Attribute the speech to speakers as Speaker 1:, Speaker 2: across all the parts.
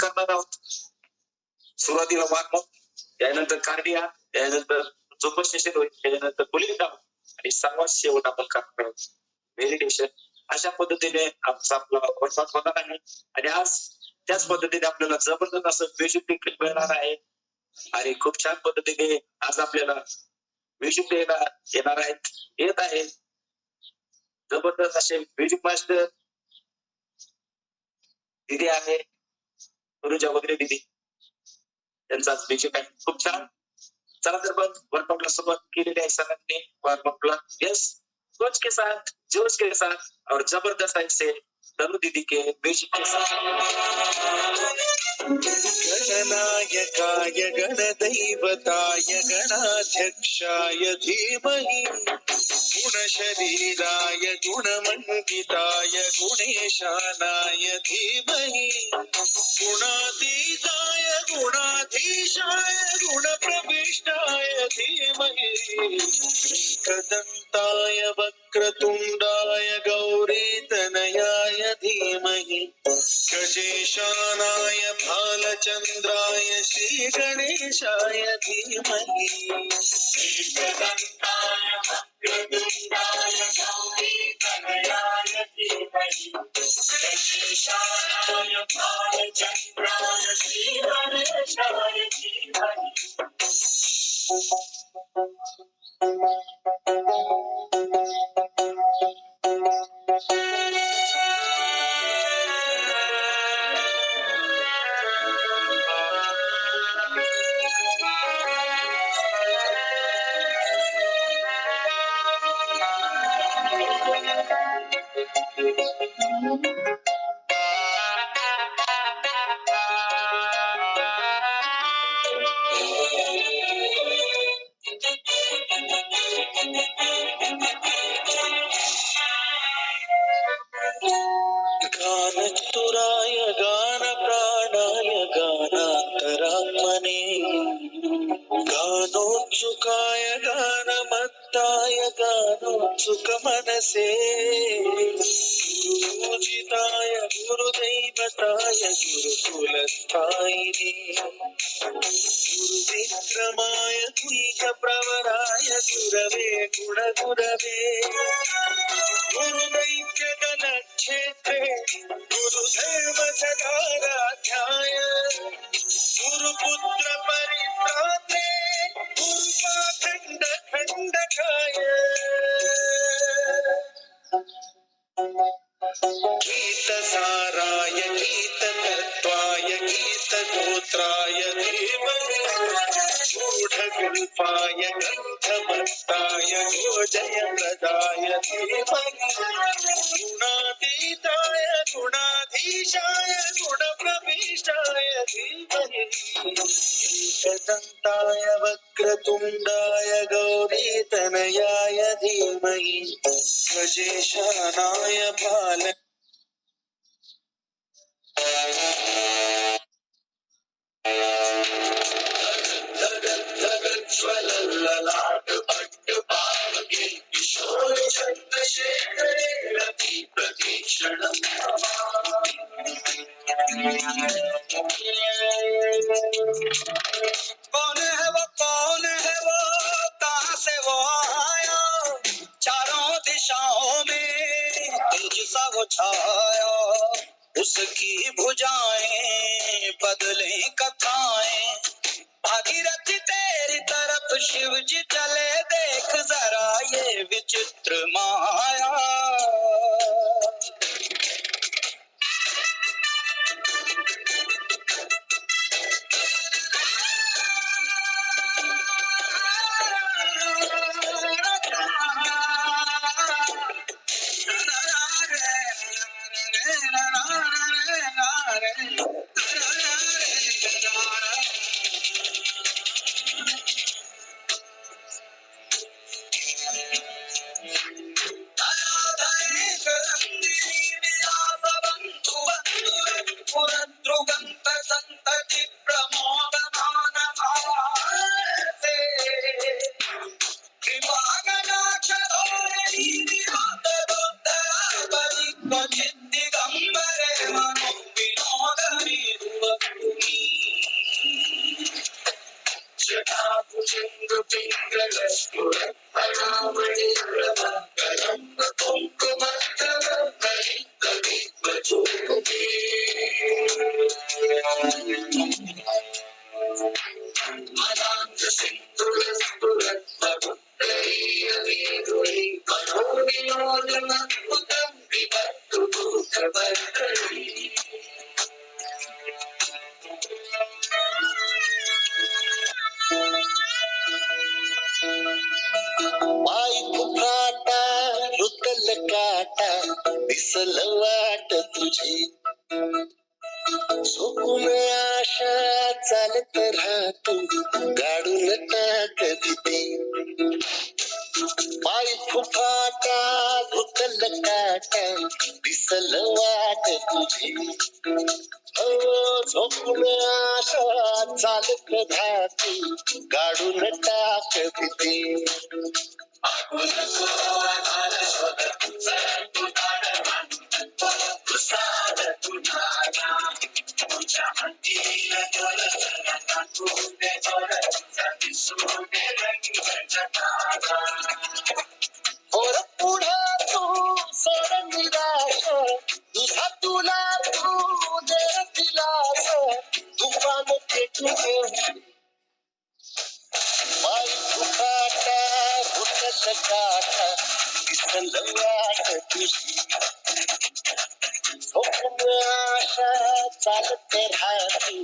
Speaker 1: करणार आहोत. सुरुवातीला वॉर्मअप, त्यानंतर कार्डिया, त्यानंतर झोप सेशन होईल, त्यानंतर कुलिंग डाऊन आणि सर्वात शेवट आपण करणार आहोत मेडिटेशन. अशा पद्धतीने आमचा आपला वर्कआउट होणार आहे आणि आज त्याच पद्धतीने आपल्याला जबरदस्त असं म्युझिक देखील मिळणार आहे आणि खूप छान पद्धतीने आज आपल्याला म्युझिक येणार आहेत, येत आहे. जबरदस्त असे म्युझिक मास्टर दिदी आहे, गुरुजा वगैरे दिदी, त्यांचा म्युझिक आहे खूप छान. चला तर मग वर्कआउटला सुरुवात केलेली आहे सरांनी. वर्कआउटला यस कोच के साथ, जोश के साथ और जबरदस्त ऐसे तनु दीदी के म्यूजिक के साथ.
Speaker 2: गणनायकाय गणदैवताय गणाध्यक्षाय धीमहि गुणशरीराय गुणमण्डिताय गुणेशानाय धीमहि गुणातीताय गुणाधीशाय गुणप्रविष्टाय धीमहि एकदन्ताय वक्रतुण्डाय गौरीतनयाय धीमहि गजेशानाय भालचन्द्राय श्रीगणेशाय धीमहि एकदन्ताय वक्रतुण्डाय गौरीतनयाय धीमहि गजेशानाय भालचन्द्राय श्रीगणेशाय धीमहि. गानचतुराय गानप्राणाय गानान्तरात्मने गानोत्सुकाय गानमत्ताय गानोत्सुकमनसे गुरुपूजिताय गुरुदैवताय गुरुकुलस्थायिने गुरुविक्रमाय गुह्यप्रवराय गुरवे गुणगुरवे गुरुदैत्यगणक्षेत्रे गुरुदेव सदाराध्याय गुरुपुत्र परित्रात्रे गुरुपाखण्ड खण्डकाय गीतसाराय गीततत्त्वाय गीतगोत्राय धीमहि गूढकल्पाय गन्धमत्ताय गोजयप्रदाय धीमहि गुणातीताय गुणाधीशाय गुणप्रविष्टाय धीमहि एकदन्ताय वक्रतुण्डाय गौरीतनयाय धीमहि गजेशानाय भाल ज्वलल्ललाट पट्टपावके किशोर चन्द्रशेखरे रति प्रतीक्षणं कौन है वो कहाँ से वो आया चारों दिशाओं में तेज सा वो छाया उसकी भुजाएं बदले कथाएं भागीरथ तेरी तरफ शिव जी चले देख जरा ये विचित्र माया पुरद्रुगंत संतति प्रमोदमान भासे कृपाकटाक्षधोरिणी विनोदबुद्धबलि क्वचित् दिगम्बरे मनो विनोदमी मनांत सिंधुर स्फुरत प्रभुत्तरीय वेदुळी मनोविनोदन अद्भुतं विभक्तु भूतभर्तरी
Speaker 3: पाय फुफाटा रुतल काटा दिसल वाट तुझी झोपून आशा चालत राहतो गाडून टाक भीती पाय फुफाटा रुतल काटा दिसल वाट तुझी झोपून आशा चालत राहतो गाडून टाक भीती और पुढे तू सोड निराश तुझा तुला तू दे दिलास तुफान पेटू पाय फुटाटा घुटल काटा दिसल वाट तुझी झोपून आशा चालत राहती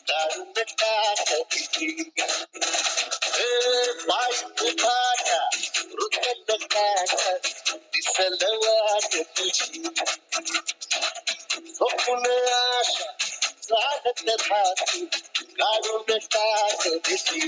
Speaker 3: गाडून टाक भीती पाय फुटाटा घुटल काटा दिसल वाट तुझी झोपून आशा चालत राहती गाडून टाक भीती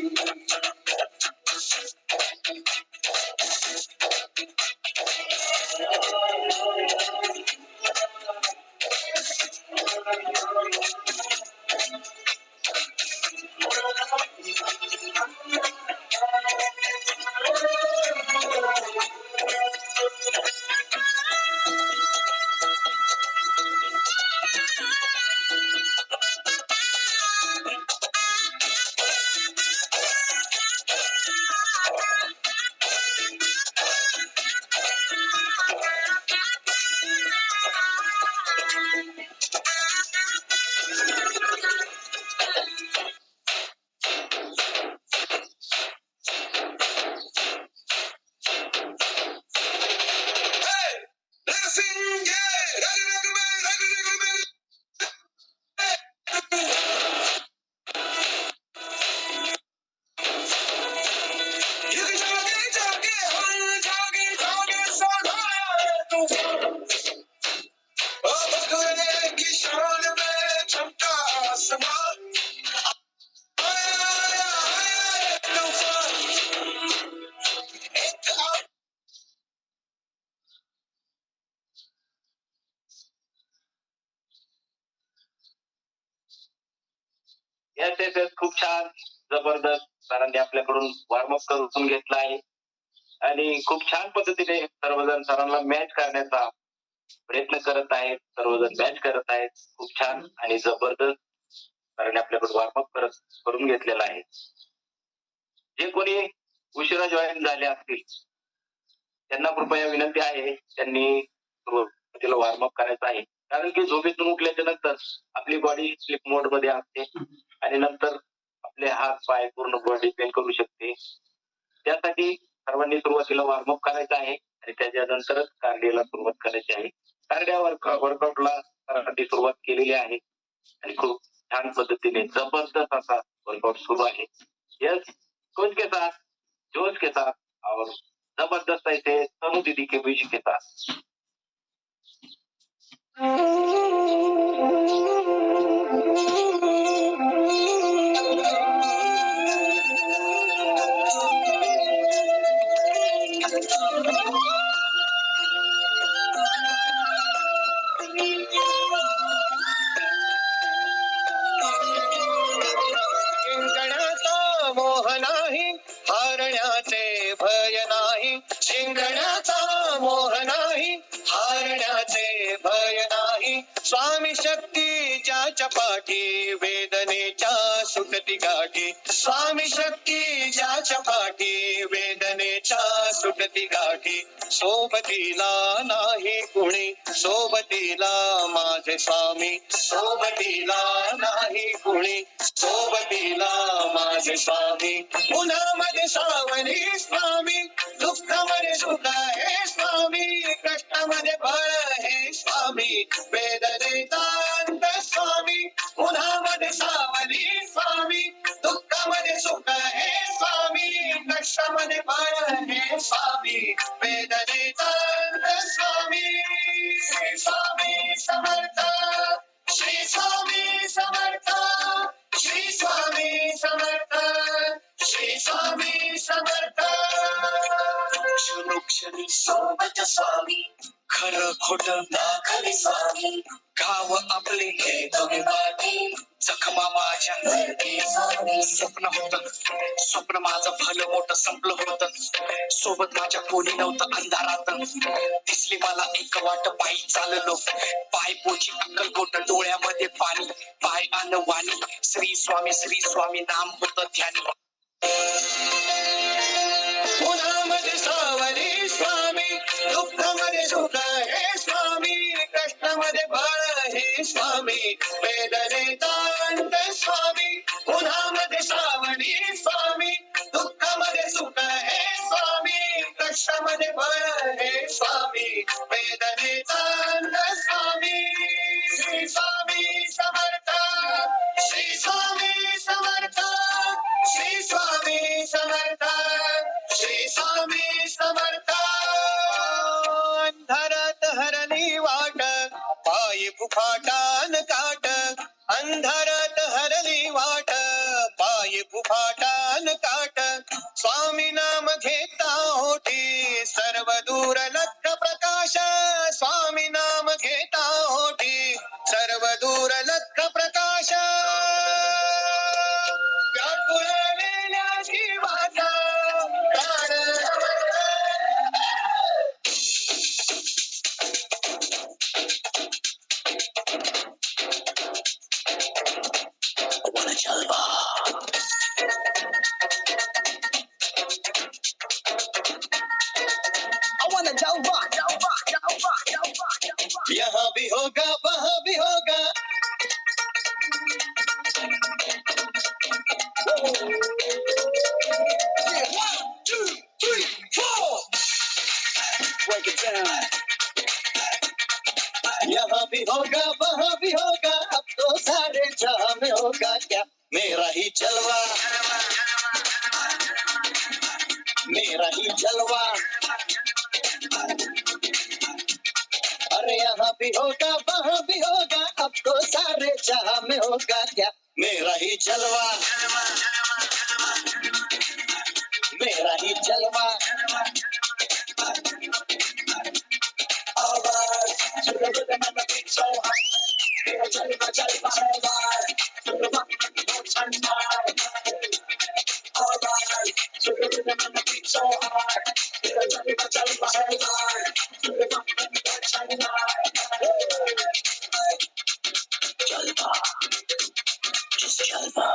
Speaker 1: SSS खूप छान जबरदस्त सरांनी आपल्याकडून वॉर्मअप करून घेतला आहे आणि खूप छान पद्धतीने सर्वजण सरांना मॅच करण्याचा प्रयत्न करत आहेत. सर्वजण मॅच करत आहेत. खूप छान आणि जबरदस्त सरांनी आपल्याकडून वॉर्मअप करून घेतलेला आहे. जे कोणी उशिरा जॉईन झाले असतील त्यांना कृपया विनंती आहे त्यांनी सुरुवातीला वॉर्मअप करायचं आहे. कारण की झोपेतून उठल्याच्या नंतर आपली बॉडी स्लीप मोड मध्ये असते आणि नंतर आपले हात पाय पूर्ण बॉडी पेन करू शकते. त्यासाठी सर्वांनी सुरुवातीला वॉर्मअप करायचं आहे आणि त्याच्यानंतरच कार्डिओला सुरुवात करायची आहे. कार्डिओ वर्कआउटला सरांनी सुरुवात केलेली आहे आणि खूप छान पद्धतीने जबरदस्त असा वर्कआउट सुरू आहे. यस, कोच के साथ, जोश के साथ और जबरदस्त ऐसे तनु दीदी के म्यूजिक के साथ.
Speaker 3: शिंगण्याचा मोह नाही हारण्याचे भय नाही शिंगण्याचा मोह नाही हारण्याचे भय नाही स्वामी शक्ती ज्याच्या पाठी वेदनेच्या सुटती गाठी स्वामी शक्ती ज्याच्या पाठी वेदनेच्या सुटती गाठी सोबतीला नाही कुणी सोबतीला माझे स्वामी सोबतीला नाही कुणी सोबतीला माझे स्वामी उन्हामध्ये सावली स्वामी दुःखामध्ये सुख हे स्वामी कष्टामध्ये बळ हे स्वामी वेदनेतांत स्वामी उन्हामध्ये सावली स्वामी दुःखामध्ये सुख हे स्वामी कष्टामध्ये बळ हे स्वामी वेदनेतांत स्वामी श्री स्वामी समर्थ श्री स्वामी समर्थ श्री स्वामी समर्थ श्री स्वामी समर्थ क्षणोक्षणी सोबत स्वामी खरं खोट दाखले स्वामी गाव आपले तुम्ही पाठी जखमा माझ्या स्वप्न होत स्वप्न माझं भलं मोठं संपलं होतं सोबत माझ्या कोणी नव्हतं अंधारात दिसली मला एक वाट पायी चाललो पाय पोची अक्कलकोट डोळ्यामध्ये पाणी पाय आण वाणी श्री स्वामी नाम होत ध्यानी उन्हामध्ये सावली स्वामी दुःखामध्ये सुख हे स्वामी कष्टामध्ये बळ हे स्वामी वेदनेतांत स्वामी उन्हामध्ये सावली स्वामी दुःखामध्ये सुख हे स्वामी कष्टामध्ये बळ हे स्वामी वेदनेतांत स्वामी श्री स्वामी समर्थ श्री स्वामी समर्थ श्री स्वामी समर्थ श्री स्वामी समर्थ अंधारात हरली वाट पायी फुफाटान काट अंधारात हरली वाट पायी फुफाटान काट स्वामी नाम घेता होठी सर्व दूर लख प्रकाश स्वामी नाम घेता होठी सर्व दूर लख प्रकाश व्याकुळलेल्या जीवाचा प्राण यहाँ भी होगा वहाँ भी होगा One, two, three, four. Break it down. यहाँ भी होगा वहाँ भी होगा अब तो सारे जहां में होगा क्या मेरा ही जलवा मेरा ही जलवा अरे यहाँ भी होगा वहाँ भी होगा अब तो सारे जहां में होगा क्या मेरा ही जलवा मेरा ही जलवा To the rhythm and the beat so high Jalva jalva hai baar To the rock no time Alright To the rhythm and the beat so high Jalva jalva hai baar To the rock no time Jalva Just jalva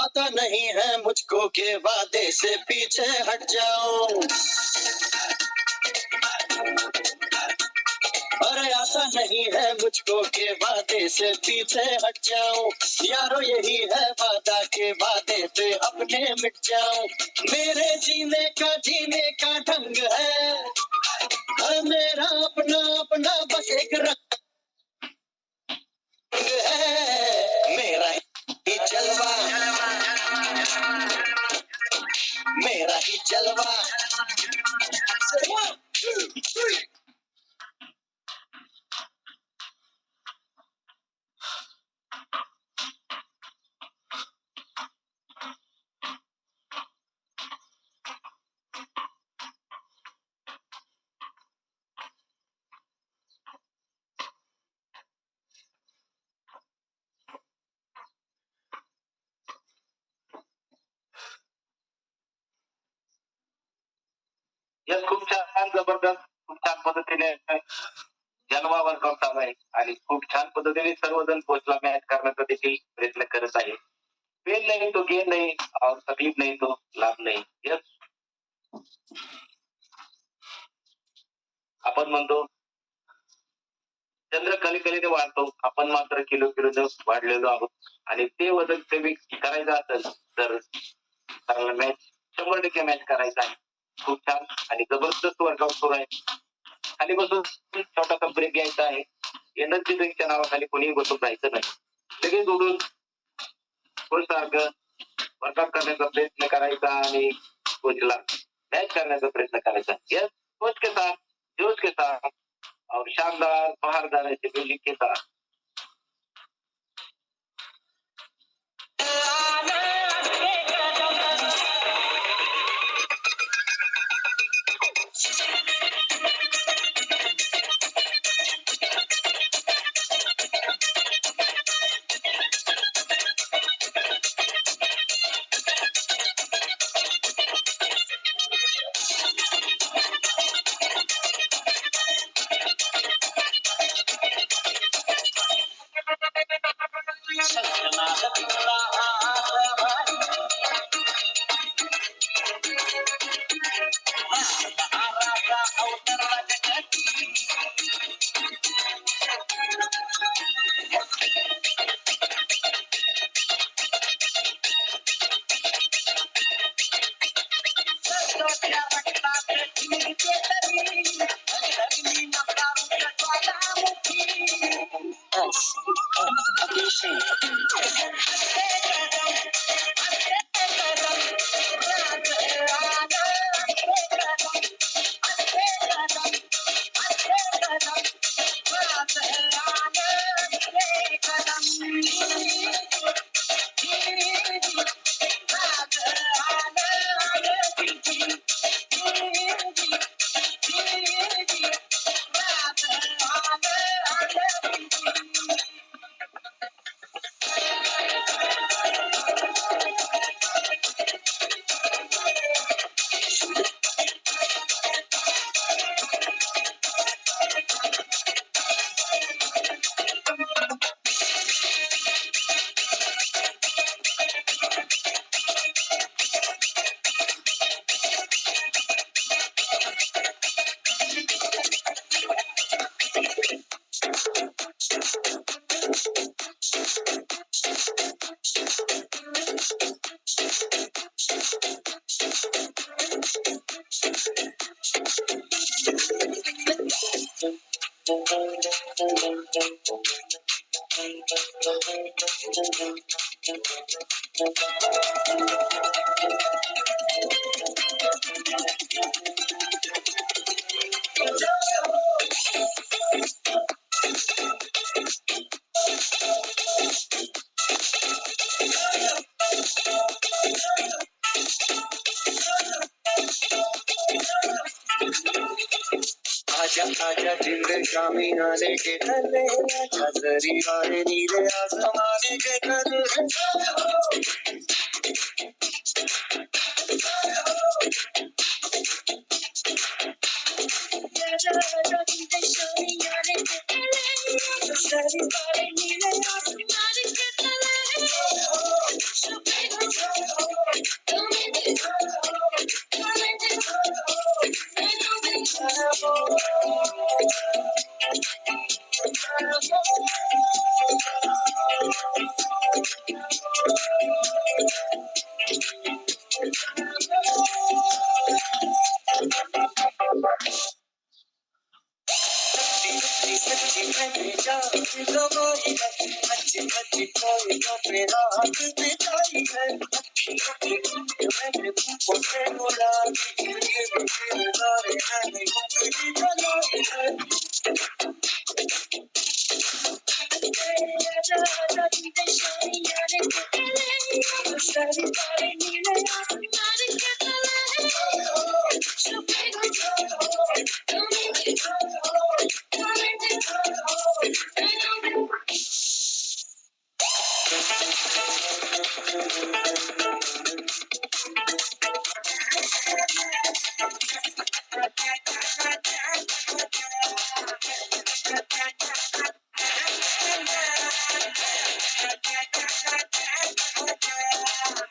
Speaker 3: आता नहीं है मुझको के वादे से पीछे हट जाओ अरे आता नहीं है मुझको के वादे से पीछे हट जाओ यारो यही है वादा के वादे पे अपने मिट जाओ मेरे जीने का ढंग है मेरा अपना अपना बस एक रंग है मेरा ही जलवा मेरा ही जलवा Say 1, 2, 3
Speaker 1: यस खूप छान जबरदस्त खूप छान पद्धतीने जन्मावर करत आहे आणि खूप छान पद्धतीने सर्वजण पोचला मॅच करण्याचा देखील प्रयत्न करत आहे फेल नाही तो गेम नाही और तकलीफ नाही तो लाभ नाही यस आपण म्हणतो चंद्र कलेकलेने वाढतो, आपण मात्र किलो वाढलेलो आहोत. आणि ते वजन कमी करायचं असेल तर चांगला मॅच 100% मॅच करायचा आहे. खूप छान आणि जबरदस्त वर्कआउट सुरू आहे. खाली बसून छोटासा ब्रेक घ्यायचा आहे. एनर्जी ड्रिंकच्या नावाखाली कोणीही बसून राहायचं नाही. लगेच उडून सारखं वर्कआउट करण्याचा प्रयत्न करायचा आणि कोचला मॅच करण्याचा प्रयत्न करायचा. यस, कोच के साथ, जोश के साथ और शानदार बाहर जाने से फील्डिंग के साथ.
Speaker 3: आजा आजा जिंद शामी आने के तले, आजा जरी आए नीले आसमाने के तले.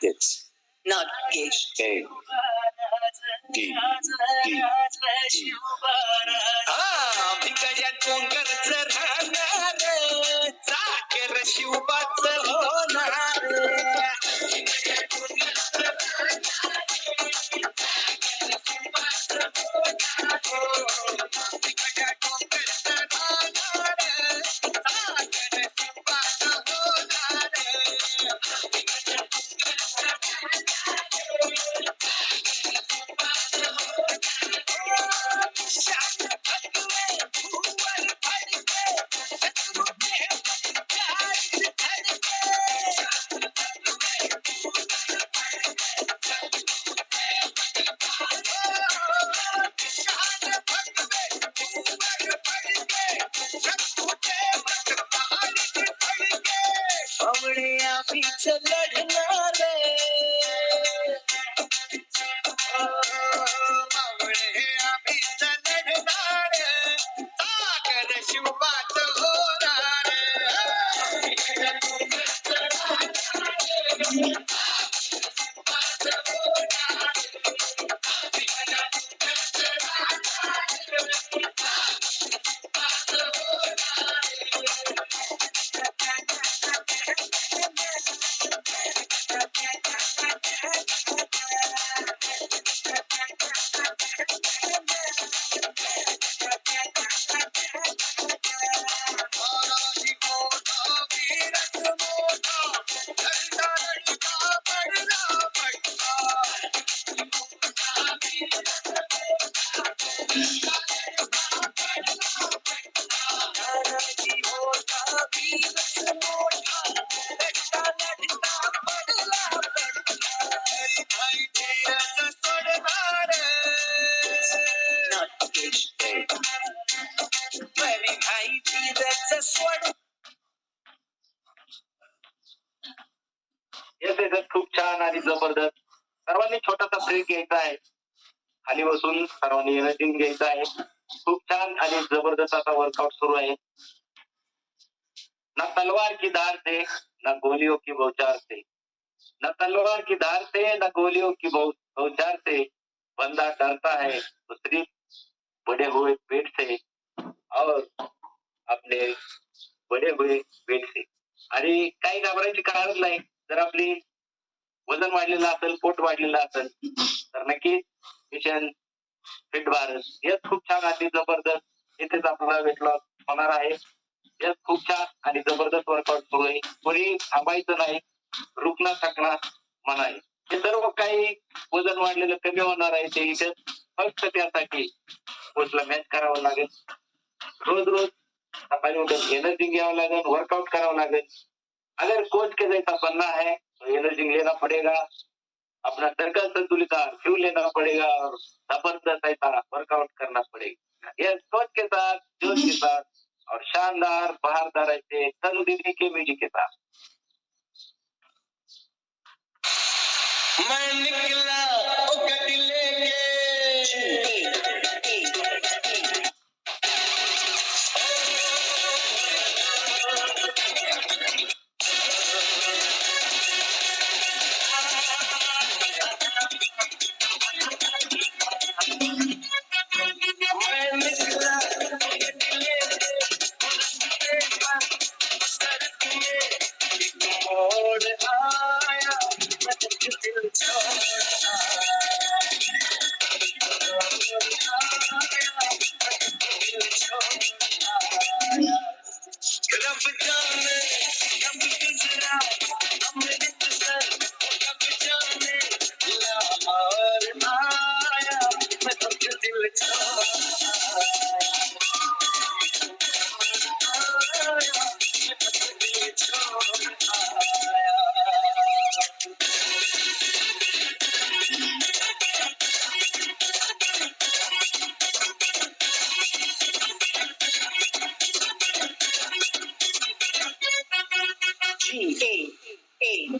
Speaker 3: It's
Speaker 2: not gay.
Speaker 3: A D D D.
Speaker 2: Beach लढणार मावळे आम्हीच लढणार सागर शिवबाच होणार तानाजी मोठा वीरच मोठा लढता लढता पडला तानाजी मोठा वीरच मोठा लढता लढता पडला हरी भाई धीरज सोडणार हरी भाई धीरज सोड
Speaker 1: येस खूप छान आणि जबरदस्त. सर्वांनी छोटासा ब्रेक घ्यायचा आहे, खाली बसून सर्वांनी एनर्जी घ्यायचा आहे. खूप छान आणि जबरदस्त असा वर्कआउट सुरू आहे. ना तलवार की धार से ना गोलियों की बौछार से, न तलवार की धार से न गोलियों की बौछार से बंदा डरता है तो सिर्फ बड़े हुए पेट से और अपने बड़े हुए पेट से. आणि काही घाबरायची कारण नाही. जर आपली वजन वाढलेलं असेल, पोट वाढलेलं असेल तर नक्कीच मिशन फिट भारत हेच खूप छान आणि जबरदस्त इथेच आपला वेट लॉस होणार आहे. हेच खूप छान आणि जबरदस्त वर्कआउट सुरू आहे. कोणी थांबायचं नाही, रुकना थकना मना आहे. हे सर्व काही वजन वाढलेलं कमी होणार आहे. ते इथे फक्त त्यासाठी कोचला मॅच करावं लागेल. रोज रोज सकाळी उठून एनर्जी घ्यावं लागेल, वर्कआउट करावं लागेल. अगर कोच के जैसा बनना है तो एनर्जी लेना पड़ेगा, अपना सर्कल संतुलित फ्यूल लेना पड़ेगा और जबरदस्त ऐसा वर्कआउट करना पड़ेगा. ये कोच के साथ, जोश के साथ और शानदार बहारदार ऐसे तनुदीदी के म्यूजिक के साथ.
Speaker 2: मैं निकला ओ गड्डी लेके मैं निकला ओ गड्डी लेके सर दिए एक मोड़ आया मैं दिल छोड़ा रब जाने कब गुजरा अमृत सर कब जाने लाहौर आया मैं तुझे दिल छोड़ा मैं तुझे दिल छोड़ा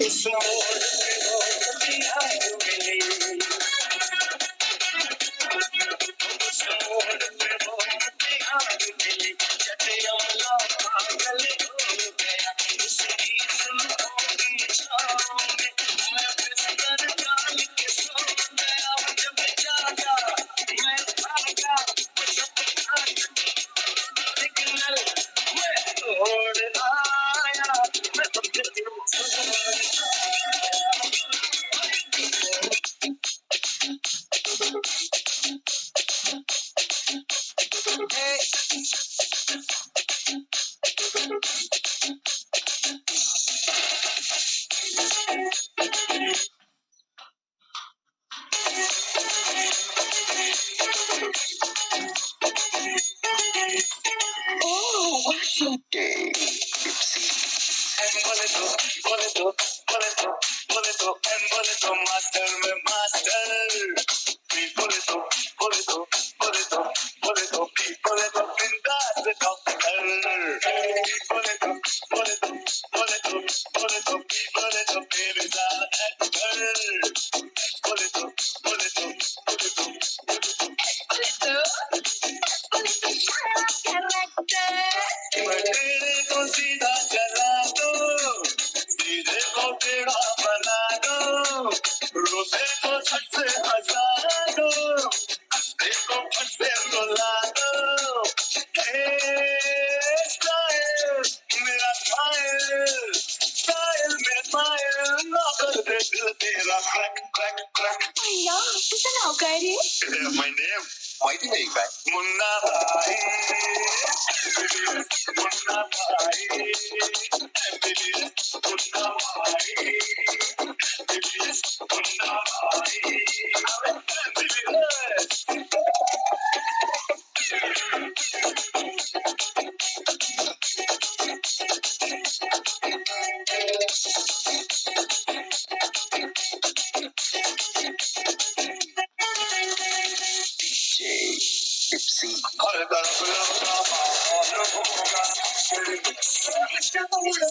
Speaker 2: इस मोड़ पे हो दिया मिली उस मोड़ पे हो दिया मिली जटिया पागल हो गया उसकी सुनोगी छाँव में मैं बिस्तर डाल के सो गया जब जागा मैं भागा सपना सिग्नल मैं तोड़ आया मैं तुझे दिल छोड़ा
Speaker 3: Oh, what's your game? बोले तो मास्टर में मास्टर बोले तो बिंदास डॉक्टर बोले तो बेमिसाल एक्टर टेढ़े को सीधा चला दो सीधे को टेढ़ा बना दो रोते को छत से हंसा दो हंसते को फट से रुला दो स्टाइल मेरा स्टाइल मेरा स्माइल ना कर दे दिल तेरा क्रैक क्रैक क्रैक
Speaker 4: अय्या तुझं नाव काय रे?
Speaker 3: माय नेम माहिती नाही काय मुन्ना भाई मुन्ना भाई मुन्ना भाई मुन्ना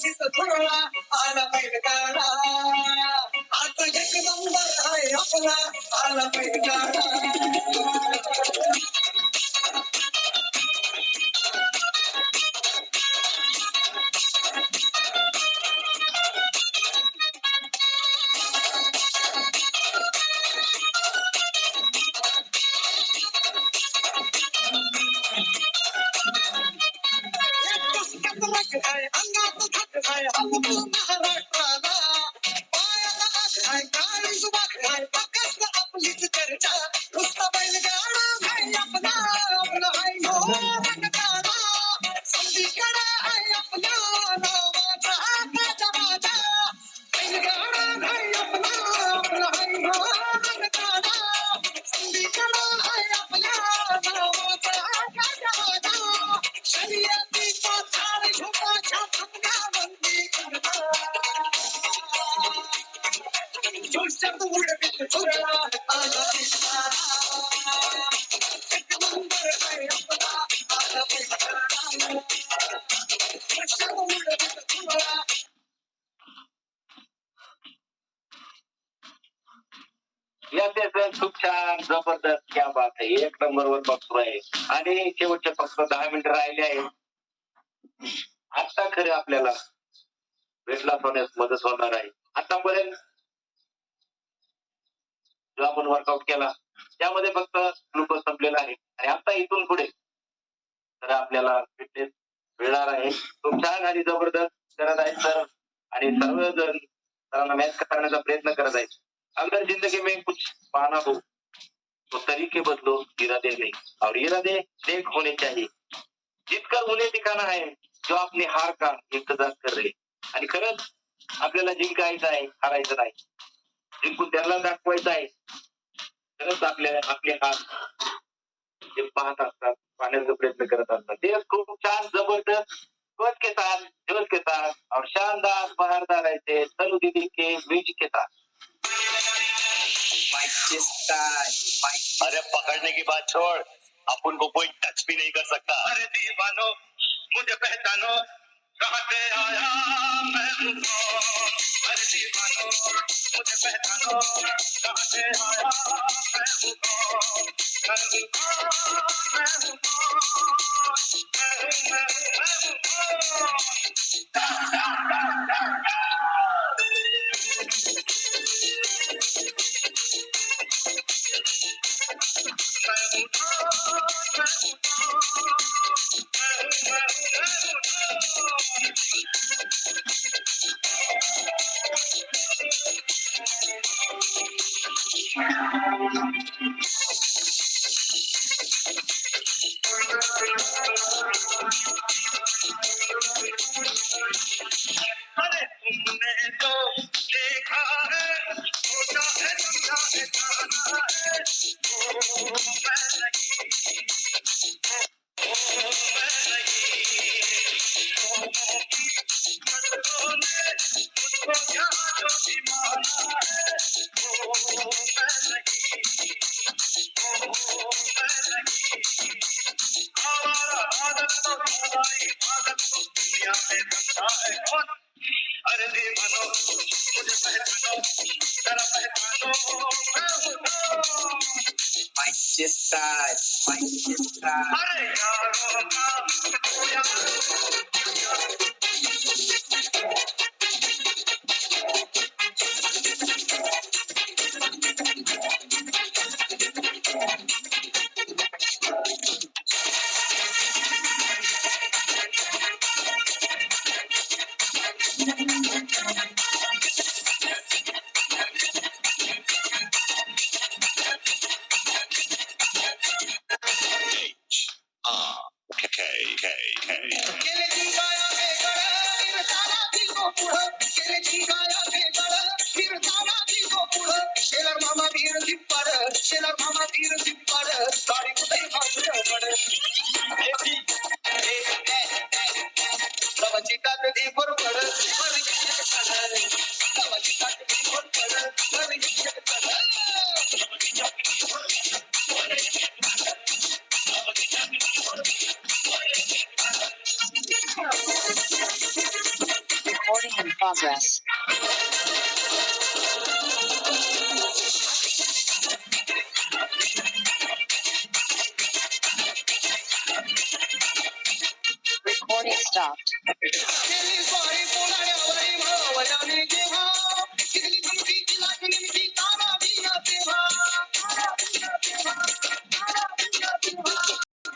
Speaker 3: आला पाहिजे गाणं आता एक नंबर आहे आपला आला पाहिजे गाणं अंगात थक आहे महाराष्ट्राला पायाला आग आहे काळी सुबाग आहे फक्त आपलीच चर्चा नुसता बैलगाडा आहे आपला आपला आहे रंगकाडा संधीकडे आहे आपल्या नावाचा ताजा माझा बैलगाडा आहे आपला आपला आहे रंगकाडा संधीकडे आहे आपल्या नावाचा ताजा माझा शर्यतीचा झाड झोपाच्या फटकाबंदी जोशात उडवीत चुरळा आला एक नंबर आहे आपला आला जोशात उडवीत चुरळा
Speaker 1: खूप छान जबरदस्त क्या बात आहे एक नंबरवर बघतो आहे आणि शेवटचे फक्त 10 मिनिटं राहिले आहेत आता खरे आपल्याला वेट लॉस होण्यास मदत होणार आहे आतापर्यंत जो आपण वर्कआउट केला त्यामध्ये फक्त ग्लुकोज संपलेला आहे आणि आता इथून पुढे तर आपल्याला फिटनेस मिळणार आहे खूप छान आणि जबरदस्त करत आहेत सर आणि सर्वजण सरांना मॅच करण्याचा प्रयत्न करत आहेत अगर जिंदगी में कुछ पाना हो तो तरीके बदलो इरादे नहीं और इरादे नेक होने चाहिए जीतकर उन्हें दिखाना है जो अपनी हार का इंतजार कर रहे आणि खरंच आपल्याला जिंकायचं आहे हारायचं नाही जिंकून त्यांना दाखवायचं आहे खरंच आपले हार जे पाहत असतात पाहण्याचा प्रयत्न करत असतात ते खूप छान जबरदस्त जोश के साथ और शानदार बहारदार ऐसे तनु दीदी के बीच के साथ
Speaker 3: अरे पकड़ने की बात छोड़ अपन को कोई टच भी नहीं कर सकता अरे दीवानो मुझे पहचानो कहाँ से आया मैं हूँ कौन अरे दीवानो मुझे पहचानो कहाँ से आया मैं हूँ कौन मैं हूँ कौन मैं हूँ कौन मैं हूँ अरे काय माहिती काय
Speaker 2: अरे यारो का केले जिंकाया वेगळं फिरताना दिगो पुढं केले जिंकाया वेगळं फिरताना दिगो पुढं शेलार मामा धीर धिप्पाड शेलार मामा धीर धिप्पाड गाडी कुठे भाजलं पड प्रवाची टाक ढेपर पड प्रवाची टाक ढेपर पड
Speaker 4: Recording in progress. Recording stopped.
Speaker 2: केली स्वारी कोणाड्यावरी भावयाने जेव्हा किती तुमची लागली तारा दिया तेव्हा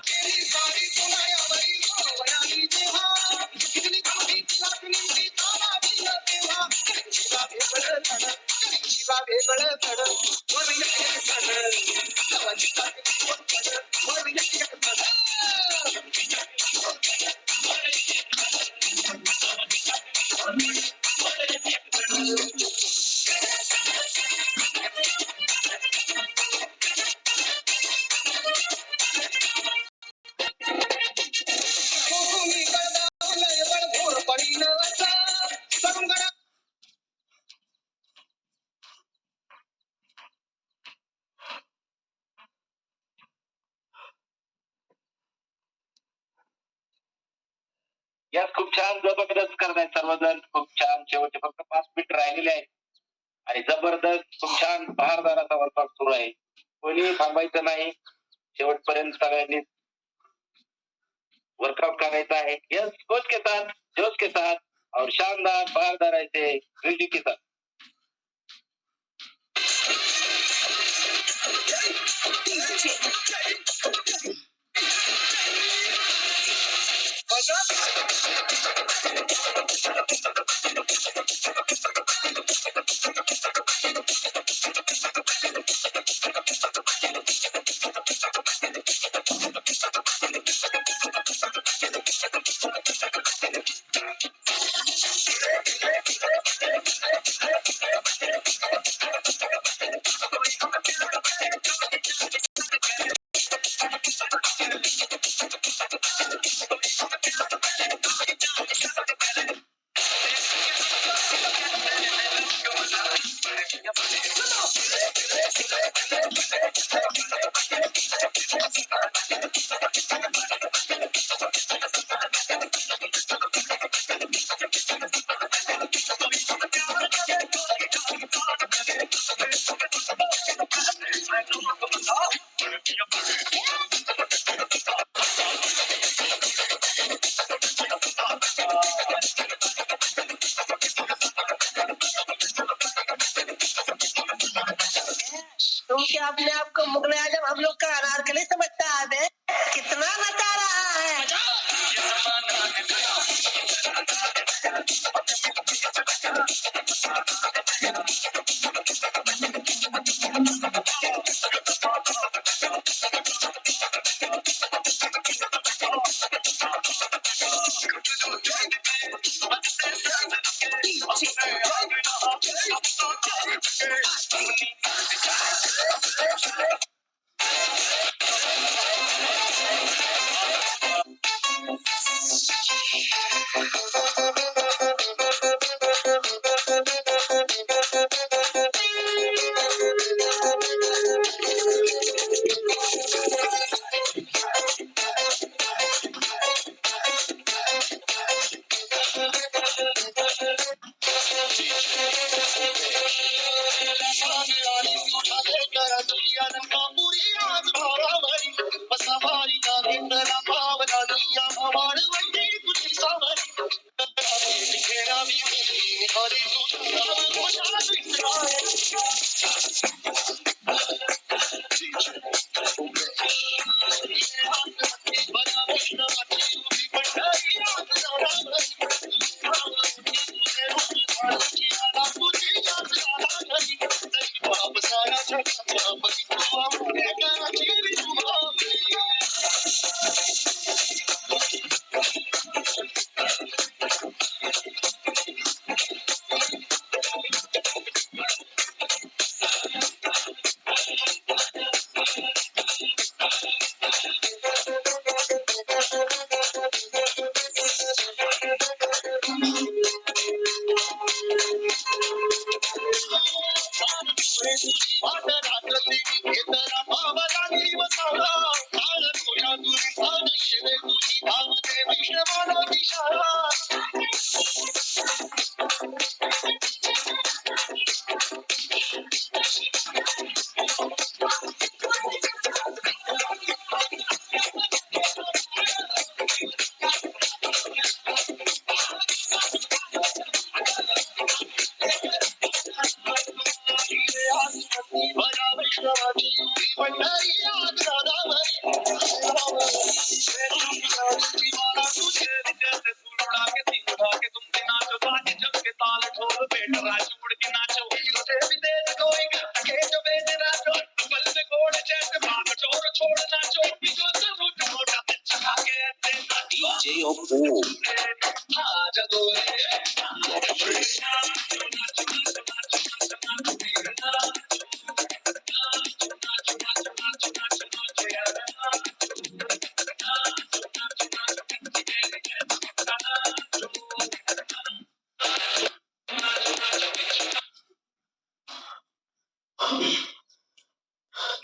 Speaker 2: केली स्वारी कोणाड्यावरी भावयाने जेव्हा किती तुमची लागली तारा दिया तेव्हा शिवा वेगळं धड शिवा वेगळं धड वर एक धड गावाची टाकली वर एक धड तुम्ही करता लय बळभोर पडीन असा करून गडा
Speaker 1: यात खूप छान जबरदस्त करताय सर्वजण. खूप छान. शेवटचे फक्त 5 मिनिट राहिलेले आहेत आणि जबरदस्त खूप छान बहारदार असा वर्कआउट सुरू आहे. कोणी थांबायचं नाही. शेवटपर्यंत सगळ्यांनी वर्कआउट करायचा है. यस, कोच के साथ, जोश के साथ और शानदार बहारदार ऐसे म्यूजिक के साथ.
Speaker 5: तुम क्या अपने आप को मुगल आजम हम लोग का अनारकली समझता है? कितना बता रहा है?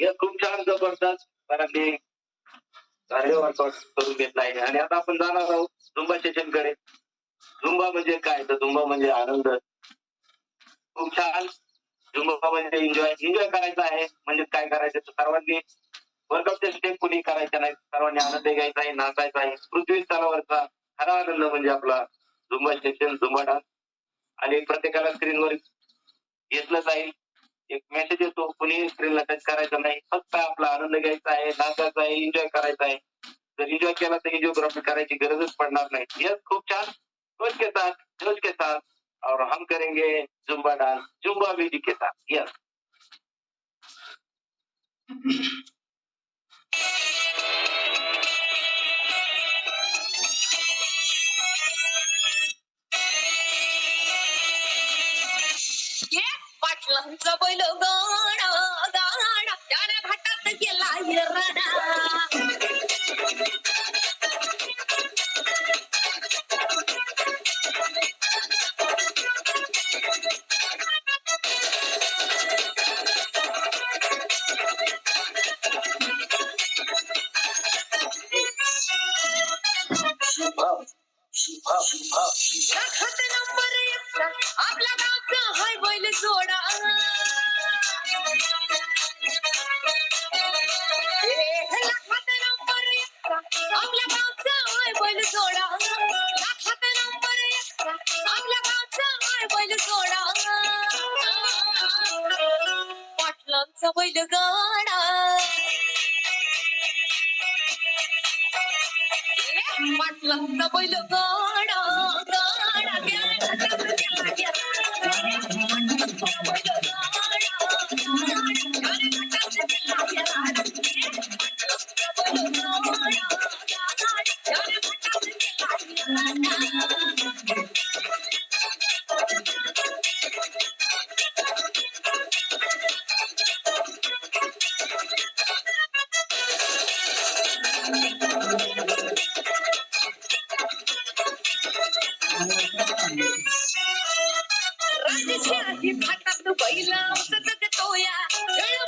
Speaker 1: हे खूप छान जबरदस्त कराटे वर्कआउट करून घेतला आहे आणि आता आपण जाणार आहोत झुंबा सेशन कडे. झुंबा म्हणजे काय तर झुंबा म्हणजे आनंद. खूप छान. झुंबा म्हणजे एन्जॉय करायचा आहे. म्हणजे काय करायचं तर सर्वांनी वर्कआउटचे स्टेप कुणी करायच्या नाही. सर्वांनी आनंद घ्यायचा आहे, नाचायचा आहे. पृथ्वी स्तरावरचा खरा आनंद म्हणजे आपला झुंबा सेशन, झुंबा डान्स. आणि प्रत्येकाला स्क्रीनवर घेतलं जाईल. एक मेसेज येतो, कुणी स्क्रीनला टच करायचं नाही. फक्त आपला आनंद घ्यायचा आहे, नाचायचा आहे, एन्जॉय करायचा आहे. जर एन्जॉय केला तर एन्जिओग्राफी करायची गरजच पडणार नाही. यस, खूप छान. जोश के साथ और हम करेंगे जुम्बा डांस, जुम्बा म्यूजिक के साथ. यस.
Speaker 5: पाटलांचा बैल गाणा गाणा त्याने घाटात गेला हिरणा. खात नंबर एकचा आपल्या गावचा हाय बैल जोडा. खात नंबर एकचा आपल्या गावचा हाय बैल जोडा. खात नंबर एकचा आपल्या गावचा हाय बैल जोडा. पाटलांचा बैल गाडा. पाटलांचा बैल गाडा गाडा राजशाही भातात बैल सतत तोया.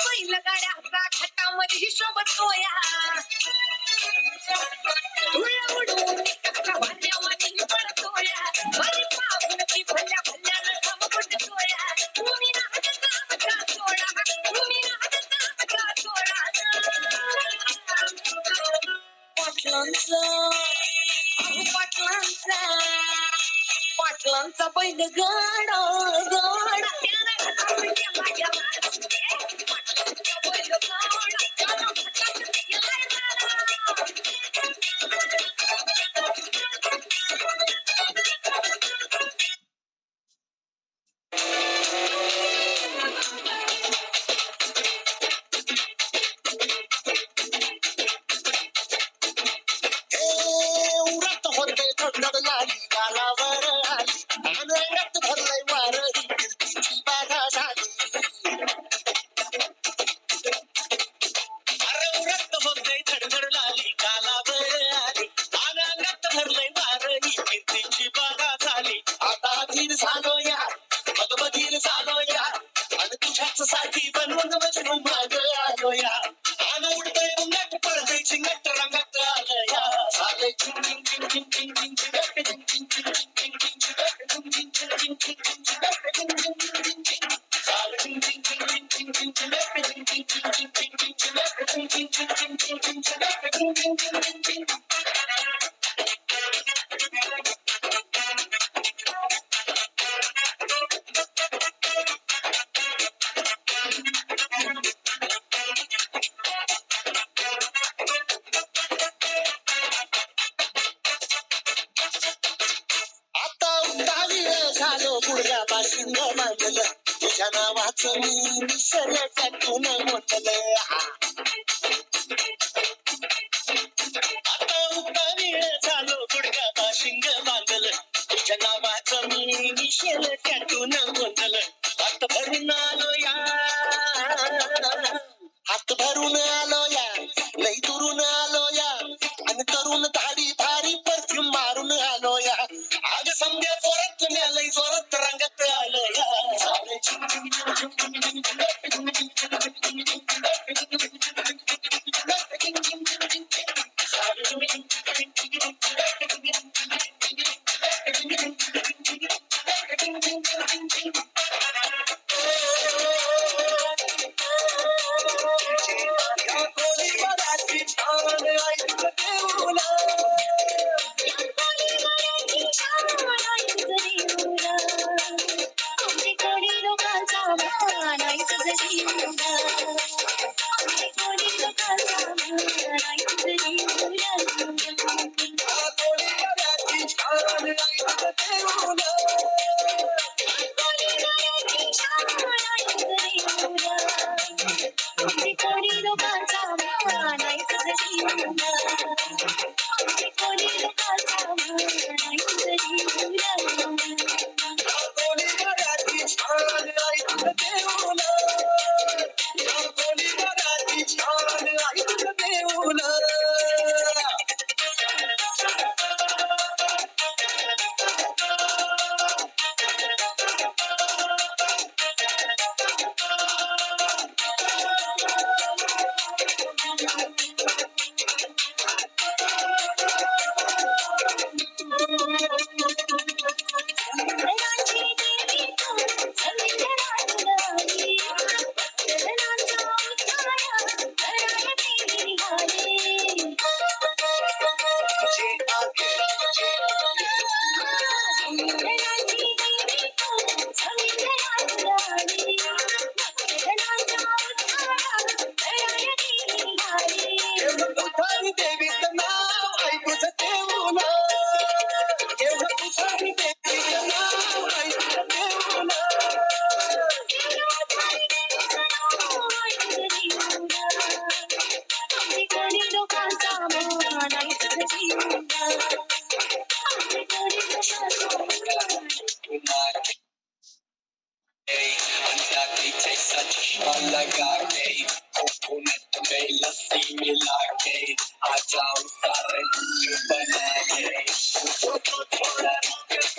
Speaker 5: बैल गाड्याचा खटामध्ये हिशोब तोया. धुळा उडून कसा भांड्यामध्ये पडतोया. बरी पाहून ती भल्या भल्यानं घामकुट तोया. तुम्ही नाहकचा आमचा सोडा. तुम्ही नाहकचा आमचा सोडा. पाटलांचा पाटलांचा पाटलांचा बैल गाडा गाडा त्याला बैल गाडा
Speaker 3: चिंगट रंगत आलं या झाले चिंग चिंग चिंग चिंग चिंग चिंग चिंगट चिंग चिंग चिंग चिंग चिंग चिंग चिंगट चिंग चिंग चिंग चिंग चिंग चिंग चिंगट चिंग चिंग चिंग चिंग चिंग झाले चिंग चिंग चिंग चिंग चिंग चिंग चिंगट चिंग चिंग चिंग चिंग चिंग चिंग चिंगट चिंग चिंग चिंग चिंग चिंग चिंग चिंगट चिंग चिंग चिंग चिंग चिंग आता उतावी झालो गुडघ्या पाशिंग बांधलं तुझ्या नावाचं मी मिसळ टाकून म्हटलं आता उतावी झालो गुडघ्या पाशिंग बांधलं तुझ्या नावाचं मी मिसळ टाकून म्हटलं हात भरून आलो या हात भरून आलो या लई दुरून आलो या आणि तरुण दाढी भारी परफ्यूम मारून आलो या आज समजा जोरात लई जोरात रंगत आलो या झाले चिंग चिंग चिंग चिंग चिंग चिंग चिंग चिंग चिंग चिंग चिंग चिंग चिंग देवीचं नाव ऐकूच देऊन देवीचं नाव ऐकूच देऊन चश्मा लगा के कोकोनट में लस्सी मिला के आ जाओ सारे दूध बना के तो थोड़ा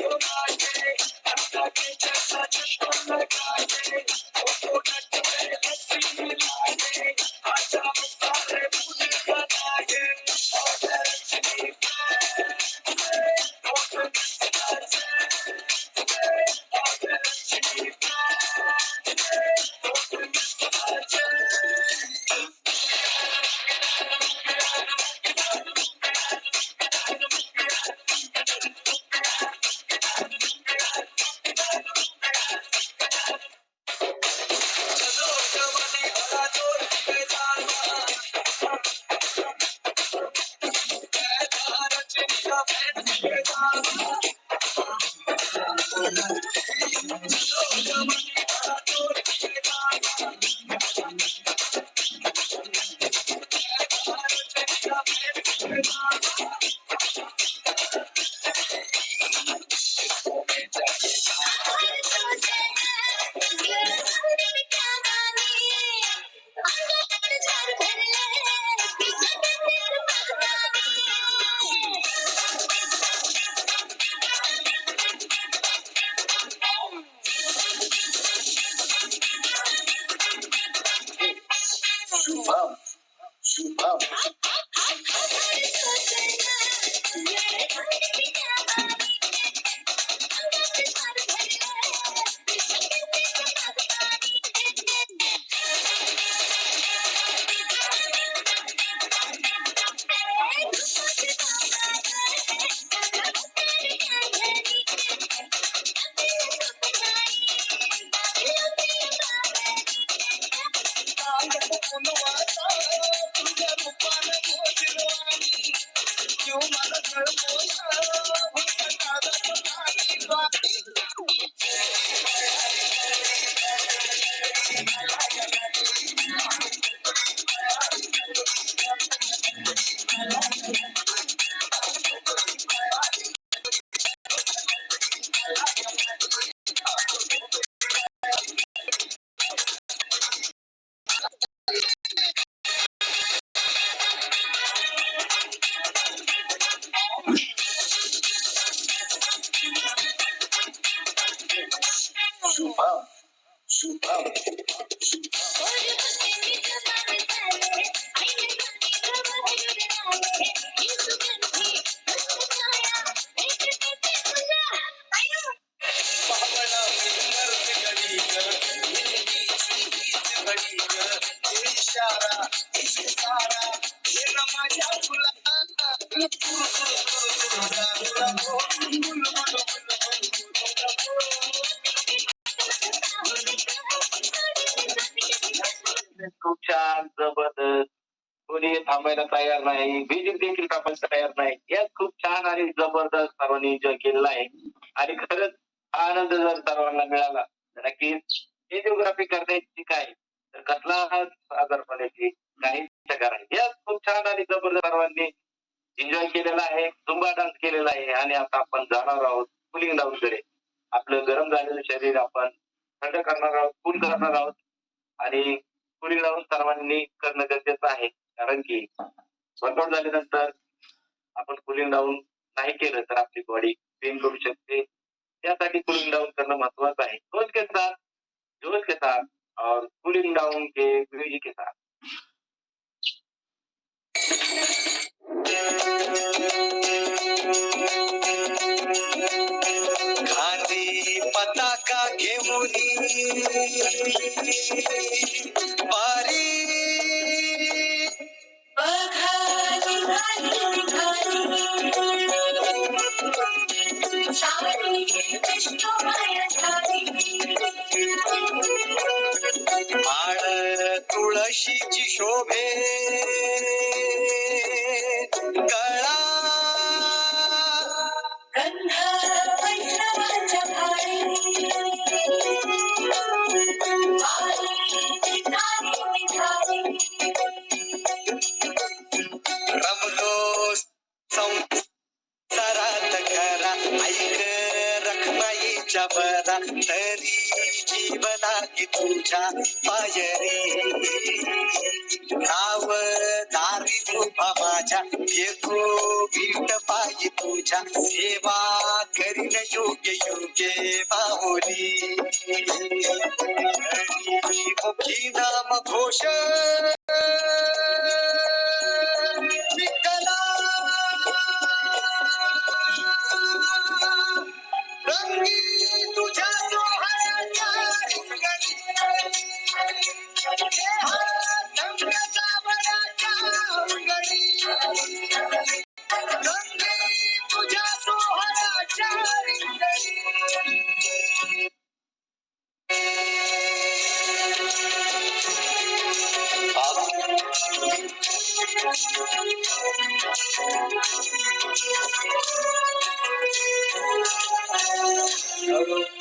Speaker 3: घुमा के अंडा के जैसा चश्मा लगा के कोकोनट में लस्सी मिला के आ जाओ सारे दूध बना के
Speaker 5: ही सुगंधी छाया भेटते तुझ्या आयो
Speaker 3: पावला मरते गडी घडी तू इशारा सारा हे ना माझ्या फुला
Speaker 1: खूप छान जबरदस्त. कोणी थांबायला तयार नाही, म्युझिक देखील थांबायला तयार नाही. यात खूप छान आणि जबरदस्त सर्वांनी एन्जॉय केलेला आहे. आणि खरंच हा आनंद जर सर्वांना मिळाला तर नक्कीच व्हिडिओग्राफी करण्याची काय तर कसला सादरपणाची काही प्रकार आहे. यात खूप छान आणि जबरदस्त सर्वांनी एन्जॉय केलेला आहे, झुंबा डान्स केलेला आहे. आणि आता आपण जाणार आहोत कुलिंग डाऊन कडे. आपलं गरम झालेलं शरीर आपण थंड करणार आहोत, कूल करणार आहोत. आणि कुलिंग डाऊन सर्वांनी करणं गरजेचं आहे, कारण की वर्कआउट झाल्यानंतर आपण कुलिंग डाऊन नाही केलं तर आपली बॉडी पेन करू शकते. त्यासाठी कुलिंग डाऊन करणं महत्वाचं आहे. जोश के साथ और कूलिंग डाउन के म्यूजिक के साथ.
Speaker 3: खांदी पताका घेऊन वारी
Speaker 5: बघाली घाली सारी विष्णू माया झाली
Speaker 3: माळ तुळशीची शोभे कळा
Speaker 5: गंध वैष्णवांच्या भारी
Speaker 3: रमलो संसारात खरा ऐक रखमाईच्या बरा तरी जीवना की तुझ्या पायरी नाव दारी तुझा माझ्या येतो भीट पायी तुझ्या सेवा करीन योग्य योग्य माहुली मुखी नाम घोष विठ्ठला रंगी तुझ्या सोहळ्याच्या रंगी तुझ्या सोहळ्याच्या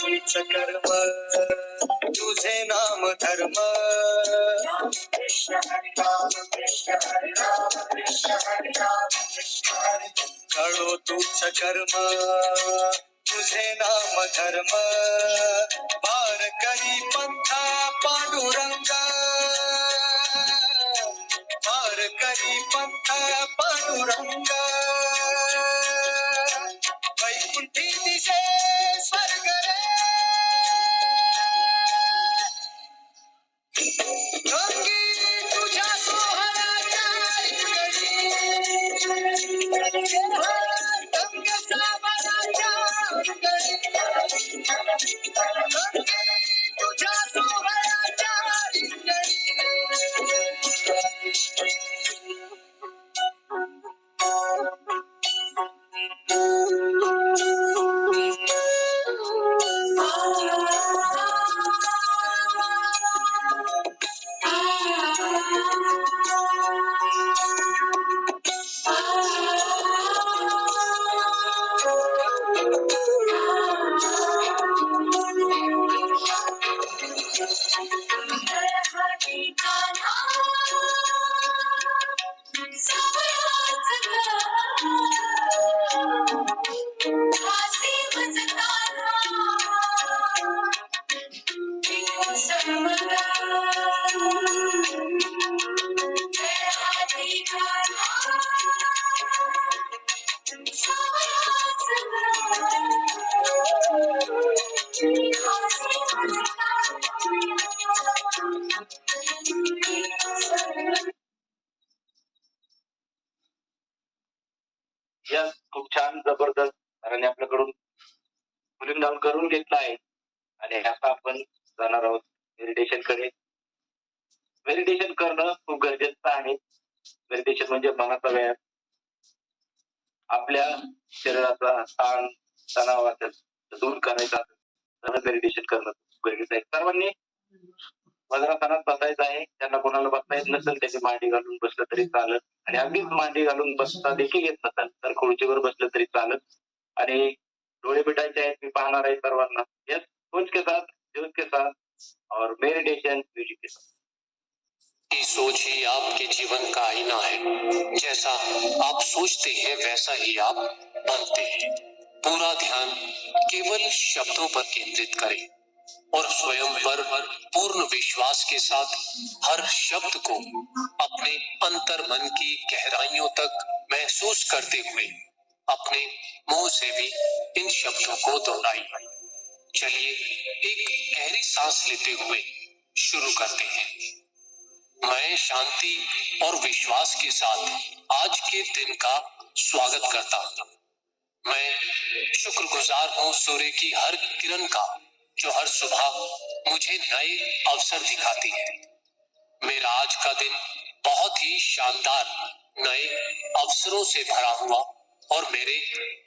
Speaker 3: तुझ कर्म तुझे नाम धर्म कळो तुझ कर्म तुझे नाम धर्म पार करी पंथा पांडुरंग पार करी पंथा पांडुरंग वैकुंठी दिसे स्वर्ग रे रंगी तुझ्या सोहळ्याच्या रंग सावराच्या रंगी तुझ्या सोहळ्याच्या
Speaker 1: या खूप छान जबरदस्त सरांनी आपल्याकडून मुलीम डाऊन करून घेतला आहे आणि आता आपण जाणार आहोत मेडिटेशन कडे. मेडिटेशन करणं खूप गरजेचं आहे. मेडिटेशन म्हणजे मनाचा व्यायाम. आपल्या शरीराचा ताण तणाव असेल तर दूर करायचा तर मेडिटेशन करणं खूप गरजेचं आहे. सर्वांनी वज्रासनात बसायचं आहे. त्यांना कोणाला बसता येत नसेल त्याची मांडी घालून बसलं तरी चालत आणि अगदीच मांडी घालून बसता देखील येत नसेल तर खुर्चीवर बसलं तरी चालत आणि डोळे मिटायचे आहेत. मी पाहणार आहे सर्वांना. यस, सोच के साथ, जोश के साथ और मेडिटेशन म्यूजिक के साथ.
Speaker 3: की सोच ही आपके जीवन का आईना है। जैसा आप सोचते हैं वैसा ही आप बनते हैं। पूरा ध्यान केवल शब्दों पर केंद्रित करें और स्वयं पर पूर्ण विश्वास के साथ हर शब्द को अपने अंतर मन की गहराइयों तक महसूस करते हुए अपने मुंह से भी इन शब्दों को दोहराइए। चलिए एक गहरी सांस लेते हुए शुरू करते हैं। मैं शांति और विश्वास के साथ आज के दिन का स्वागत करता हूँ। मैं शुक्रगुजार हूँ सूर्य की हर किरण का जो हर सुबह मुझे नए अवसर दिखाती है। मेरा आज का दिन बहुत ही शानदार नए अवसरों से भरा हुआ और मेरे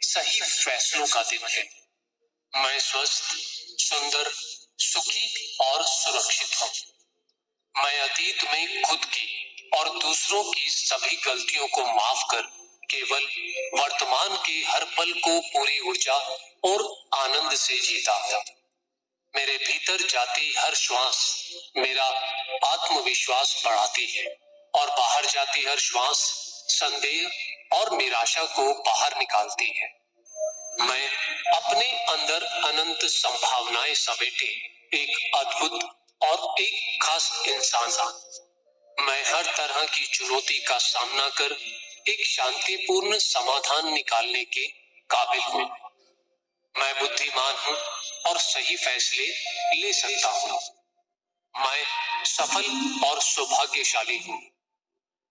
Speaker 3: सही फैसलों का दिन है। मैं स्वस्थ, सुंदर, सुखी और सुरक्षित हूँ। मैं अतीत में खुद की और दूसरों की सभी गलतियों को माफ कर केवल वर्तमान के हर पल को पूरी ऊर्जा और आनंद से जीता हूं। मेरे भीतर जाती हर श्वास मेरा आत्मविश्वास बढ़ाती है और बाहर जाती हर श्वास संदेह और निराशा को बाहर निकालती है। मैं अपने अंदर अनंत संभावनाएं समेटे एक अद्भुत और एक खास इंसान हूं। मैं हर तरह की चुनौती का सामना कर एक शांतिपूर्ण समाधान निकालने के काबिल हूँ। मैं बुद्धिमान हूँ और सही फैसले ले सकता हूँ। मैं सफल और सौभाग्यशाली हूँ।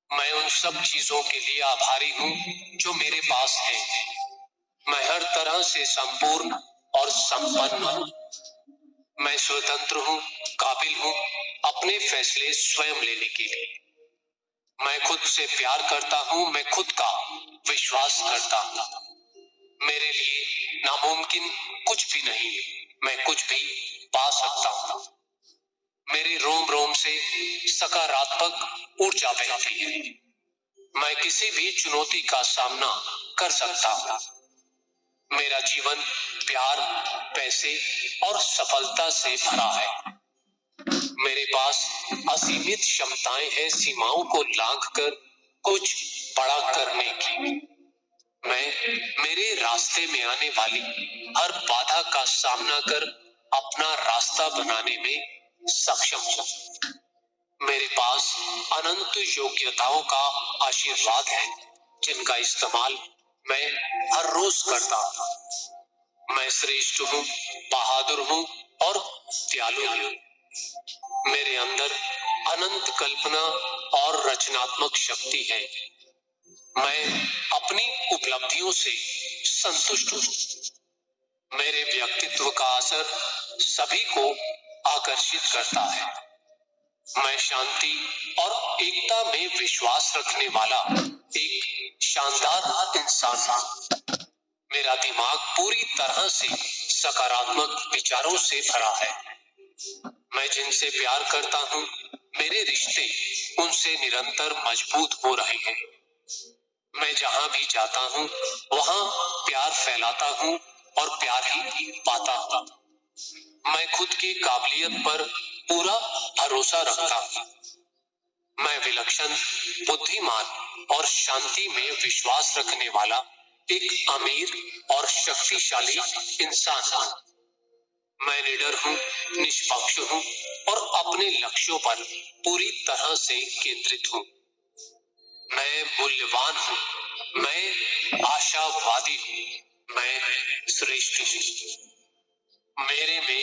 Speaker 3: मैं उन सब चीजों के लिए आभारी हूँ जो मेरे पास है। मैं हर तरह से संपूर्ण और संपन्न हूँ। मैं स्वतंत्र हूँ, काबिल हूँ अपने फैसले स्वयं लेने के लिए। मैं खुद से प्यार करता हूँ, मैं खुद का विश्वास करता हूँ। मेरे लिए नामुमकिन कुछ भी नहीं है, मैं कुछ भी पा सकता हूँ। मेरे रोम रोम से सकारात्मक ऊर्जा बहती है। मैं किसी भी चुनौती का सामना कर सकता हूँ। मेरा जीवन प्यार, पैसे और सफलता से भरा है। मेरे पास असीमित क्षमताएं हैं सीमाओं को लांघकर कुछ बड़ा करने की। मैं मेरे रास्ते में आने वाली हर बाधा का सामना कर अपना रास्ता बनाने में सक्षम हूँ। मेरे पास अनंत योग्यताओं का आशीर्वाद है जिनका इस्तेमाल मैं हर रोज करता हूँ। मैं श्रेष्ठ हूँ, बहादुर हूँ और दयालु हूँ। मेरे अंदर अनंत कल्पना और रचनात्मक शक्ति है। मैं अपनी उपलब्धियों से संतुष्ट हूँ। मेरे व्यक्तित्व का असर सभी को आकर्षित करता है। मैं शांति और एकता में विश्वास रखने वाला एक शानदार इंसान हूँ। मेरा दिमाग पूरी तरह से सकारात्मक विचारों से भरा है। मैं जिनसे प्यार करता हूँ, मेरे रिश्ते उनसे निरंतर मजबूत हो रहे हैं। मैं जहाँ भी जाता हूँ, वहाँ प्यार फैलाता हूँ और प्यार ही पाता हूँ। मैं खुद की काबिलियत पर पूरा भरोसा रखता हूँ। मैं विलक्षण, बुद्धिमान और शांति में विश्वास रखने वाला एक अमीर और शक्तिशाली इंसान हूँ। मैं निडर हूँ, निष्पक्ष हूँ और अपने लक्ष्यों पर पूरी तरह से केंद्रित हूँ। मैं मूल्यवान हूँ, मैं आशावादी हूँ, मैं श्रेष्ठ हूँ। मेरे में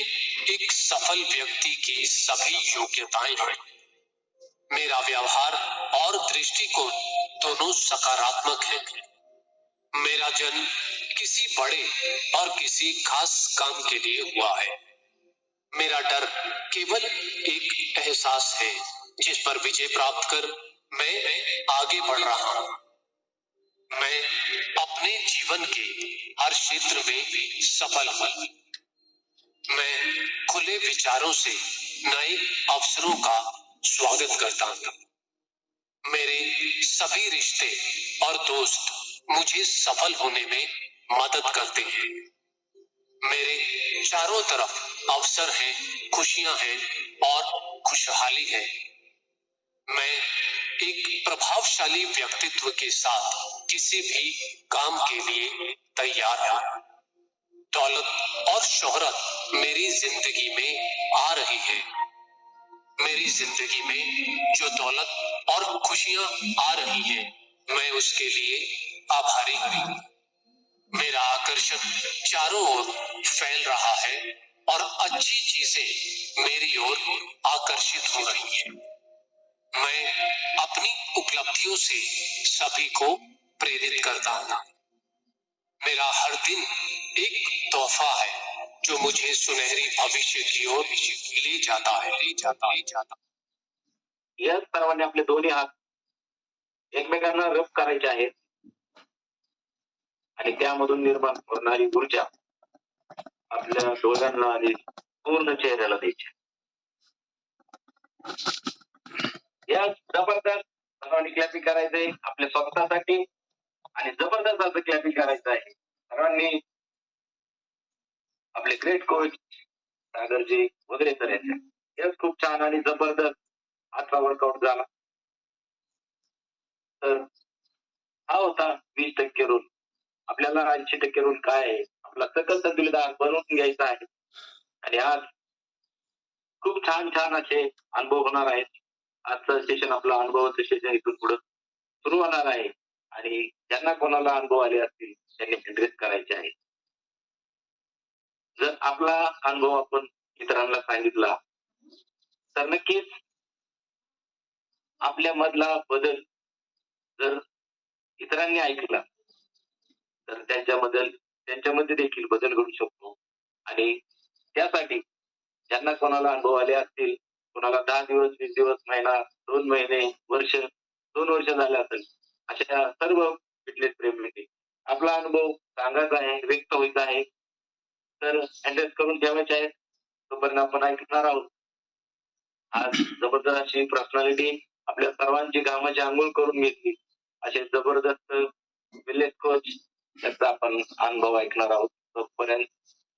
Speaker 3: एक सफल व्यक्ति की सभी योग्यताएं हैं। मेरा व्यवहार और दृष्टिकोण दोनों सकारात्मक है। मेरा जन्म किसी बड़े और किसी खास काम के लिए हुआ है। मेरा डर केवल एक एहसास है जिस पर विजय प्राप्त कर मैं आगे बढ़ रहा हूँ। मैं अपने जीवन के हर क्षेत्र में सफल हूँ। मैं खुले विचारों से नए अवसरों का स्वागत करता हूँ। मेरे सभी रिश्ते और दोस्त मुझे सफल होने में मदद करते हैं। मेरे चारों तरफ अवसर हैं, खुशियां हैं और खुशहाली है। मैं एक प्रभावशाली व्यक्तित्व के साथ किसी भी काम के लिए तैयार हूँ। दौलत और शोहरत मेरी जिंदगी में आ रही है। मेरी जिंदगी में जो दौलत और खुशियां आ रही है, मैं उसके लिए आभारी हूँ। मेरा आकर्षण चारों ओर फैल रहा है और अच्छी चीजें मेरी ओर आकर्षित हो रही हैं। मैं अपनी उपलब्धियों से सभी को प्रेरित करता हूँ। मेरा हर दिन एक तोहफा है जो मुझे सुनहरी भविष्य की ओर ले जाता है।
Speaker 1: या सर्वांनी आपले दोन्ही हात एकमेकांना रब करायचे आहेत आणि त्यामधून निर्माण होणारी ऊर्जा आपल्या डोळ्यांना आणि पूर्ण चेहऱ्याला द्यायची. या जबरदस्त सर्वांनी क्लॅपिंग करायचंय आपल्या स्वतःसाठी आणि जबरदस्त असं क्लॅपिंग करायचं आहे. सर्वांनी आपले ग्रेट कोच सागरजी वगैरे करायचे. यस खूप छान आणि जबरदस्त आजचा वर्कआउट झाला. तर हा होता 20% रूल. आपल्याला 80% रूल काय आहे, आपला सकल संतुलित बनवून घ्यायचा आहे. आणि आज खूप छान छान असे अनुभव होणार आहेत. आजचं सेशन आपलं अनुभवाचं सेशन इथून पुढे सुरू होणार आहे आणि ज्यांना कोणाला अनुभव आले असतील त्यांनी ऍड्रेस करायचे आहे. जर आपला अनुभव आपण इतरांना सांगितला तर नक्कीच आपल्या मधला बदल जर इतरांनी ऐकला तर त्यांच्यामध्ये देखील बदल घडू शकतो. आणि त्यासाठी ज्यांना कोणाला अनुभव आले असतील, कोणाला 10 दिवस, 20 दिवस, महिना, 2 महिने, वर्ष, 2 वर्ष झाले असेल, अशा सर्व फिटनेस प्रेमींनी आपला अनुभव सांगायचा आहे, व्यक्त व्हायचा आहे. तर ऍड्रेस करून ठेवायचे आहे. तोपर्यंत आपण ऐकणार आहोत. आज जबरदस्त अशी पर्सनॅलिटी आपल्या सर्वांची कामाची आंघोळ करून घेतली असे जबरदस्त विलेज कोच त्याचा आपण अनुभव ऐकणार आहोत. तोपर्यंत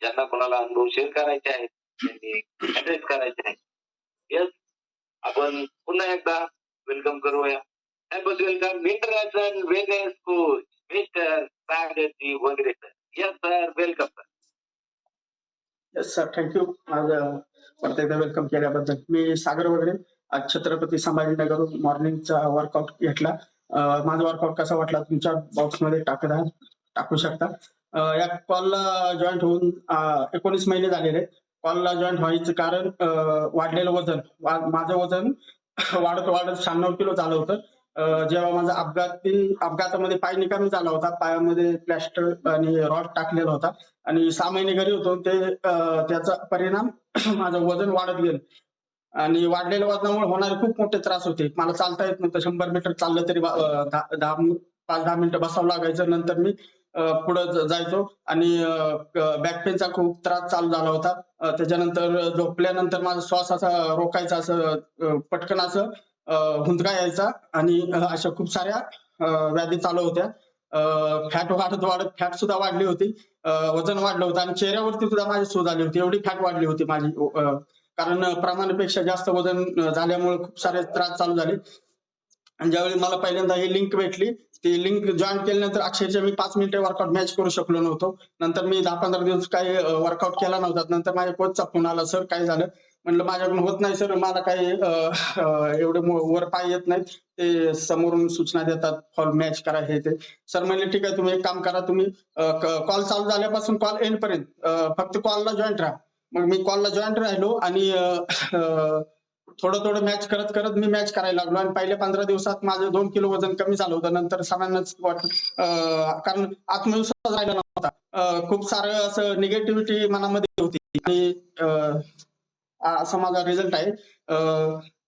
Speaker 1: ज्यांना कोणाला अनुभव शेअर करायचे आहेत त्यांनी ऍड्रेस करायचे आहे. यस, आपण पुन्हा एकदा वेलकम करूया. वेलकम इंटरनॅशनल वेगळेच कोच मिस्टर सागरजी वगैरे sir. Yes sir, welcome sir.
Speaker 6: Yes sir, thank you. माझं परत एकदा वेलकम केल्याबद्दल. मी सागर वगैरे आज छत्रपती संभाजीनगरहून मॉर्निंगचा वर्कआउट घेतला. माझा वर्कआउट कसा वाटला तुमच्या बॉक्समध्ये टाकू शकता. या कॉलला जॉईंट होऊन 19 महिने झालेले. कॉलला जॉईंट व्हायचं कारण वाढलेलं वजन. माझं वजन वाढत 96 किलो झालं होतं. जेव्हा माझा अपघातामध्ये पाय निकामी झाला होता, पायामध्ये प्लॅस्टर आणि रॉड टाकलेला होता आणि 6 महिने घरी होतो. त्याचा परिणाम माझं वजन वाढत गेलं आणि वाढलेल्या वजनामुळे होणारे खूप मोठे त्रास होते. मला चालता येत नव्हतं. 100 मीटर चाललं तरी 5-10 मिनिटं बसावं लागायचं. नंतर मी पुढे जायचो आणि बॅक पेनचा खूप त्रास चालू झाला होता. त्याच्यानंतर झोपल्यानंतर माझा श्वास असा रोकायचा, असं पटकन असं हुंदका यायचा आणि अशा खूप साऱ्या व्याधी चालू होत्या. फॅट वाढत फॅट सुद्धा वाढली होती. वजन वाढलं होतं आणि चेहऱ्यावरती सुद्धा माझी सूज आली होती. एवढी फॅट वाढली होती माझी. कारण प्रमाणापेक्षा जास्त वजन झाल्यामुळे खूप सारे त्रास चालू झाले. आणि ज्यावेळी मला पहिल्यांदा ही लिंक भेटली, ती लिंक जॉईन केल्यानंतर अक्षरशः मी 5 मिनिटं वर्कआउट मॅच करू शकलो नव्हतो. नंतर मी 10-15 दिवस काही वर्कआउट केला नव्हता. नंतर माझ्या कोचचा फोन आला, सर काय झालं? म्हणलं माझ्याकडून होत नाही सर, मला काही एवढे वर पाय येत नाहीत. ते समोरून सूचना देतात फॉल मॅच करा हे ते. सर म्हणले ठीक आहे, तुम्ही एक काम करा, तुम्ही कॉल चालू झाल्यापासून कॉल एंड पर्यंत फक्त कॉलला जॉईंट राहा. मग मी कॉलला जॉईंट राहिलो आणि थोडं थोडं मॅच करत करत मी मॅच करायला लागलो आणि पहिल्या 15 दिवसात माझं 2 किलो वजन कमी झालं होतं. नंतर सरांनाच कारण आत्मविश्वास राहिला नव्हता. खूप सारं असं निगेटिव्हिटी मनामध्ये होती आणि असा माझा रिझल्ट आहे.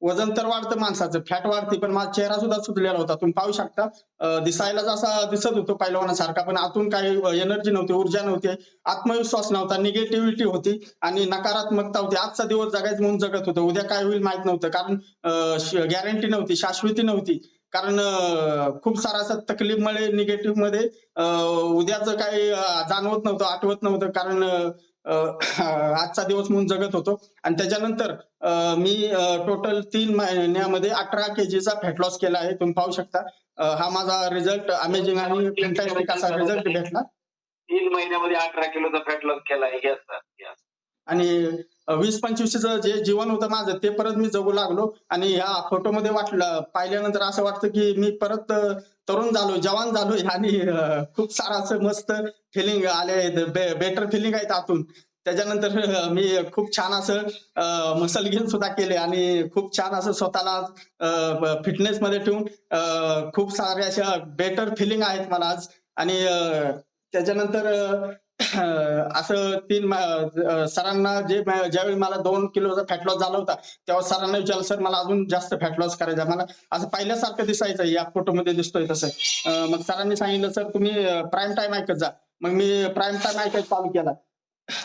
Speaker 6: वजन तर वाढतं माणसाचं, फॅट वाढते, पण माझा चेहरा सुद्धा सुजलेला होता. तुम्ही पाहू शकता. दिसायला जसा दिसत होतो पैलवानासारखा, पण आतून काही एनर्जी नव्हती, ऊर्जा नव्हती, आत्मविश्वास नव्हता, निगेटिव्हिटी होती आणि नकारात्मकता होती. आजचा दिवस जगायचं म्हणून जगत होतो, उद्या काय होईल माहित नव्हतं, कारण गॅरंटी नव्हती, शाश्वती नव्हती. कारण खूप सारा असं तकलीफमुळे निगेटिव्ह मध्ये उद्याचं काही जाणवत नव्हतं, आठवत नव्हतं, कारण आजचा दिवस म्हणून जगत होतो. आणि त्याच्यानंतर मी टोटल 3 महिन्यामध्ये 18 kg चा फॅट लॉस केला आहे. तुम्ही पाहू शकता. हा माझा रिझल्ट अमेझिंग आणि फॅन्टॅस्टिक असा रिझल्ट भेटला.
Speaker 1: 3 महिन्यामध्ये 18 किलोचा फॅट लॉस केला आहे. Yes, sir. Yes.
Speaker 6: आणि 20-25चं जे जीवन होतं माझं ते परत मी जगू लागलो. आणि ह्या फोटोमध्ये पाहिल्यानंतर असं वाटतं की मी परत तरुण झालो, जवान झालोय आणि खूप सारं असं मस्त फिलिंग आले, बेटर फिलिंग आहेत आतून. त्याच्यानंतर मी खूप छान असं मसल गेन सुद्धा केले आणि खूप छान असं स्वतःला फिटनेस मध्ये ठेवून खूप साऱ्या अशा बेटर फिलिंग आहेत मला आज. आणि त्याच्यानंतर असं सरांना ज्यावेळी मला 2 किलोचा फॅट लॉस झाला होता, तेव्हा सरांना विचारलं, सर मला अजून जास्त फॅट लॉस करायचा, मला असं पहिल्यासारखं दिसायचं, या फोटोमध्ये दिसतोय तसं. मग सरांनी सांगितलं, सर तुम्ही प्राईम टाइम ऐकत जा. मग मी प्राईम टाइम ऐकायला चालू केला.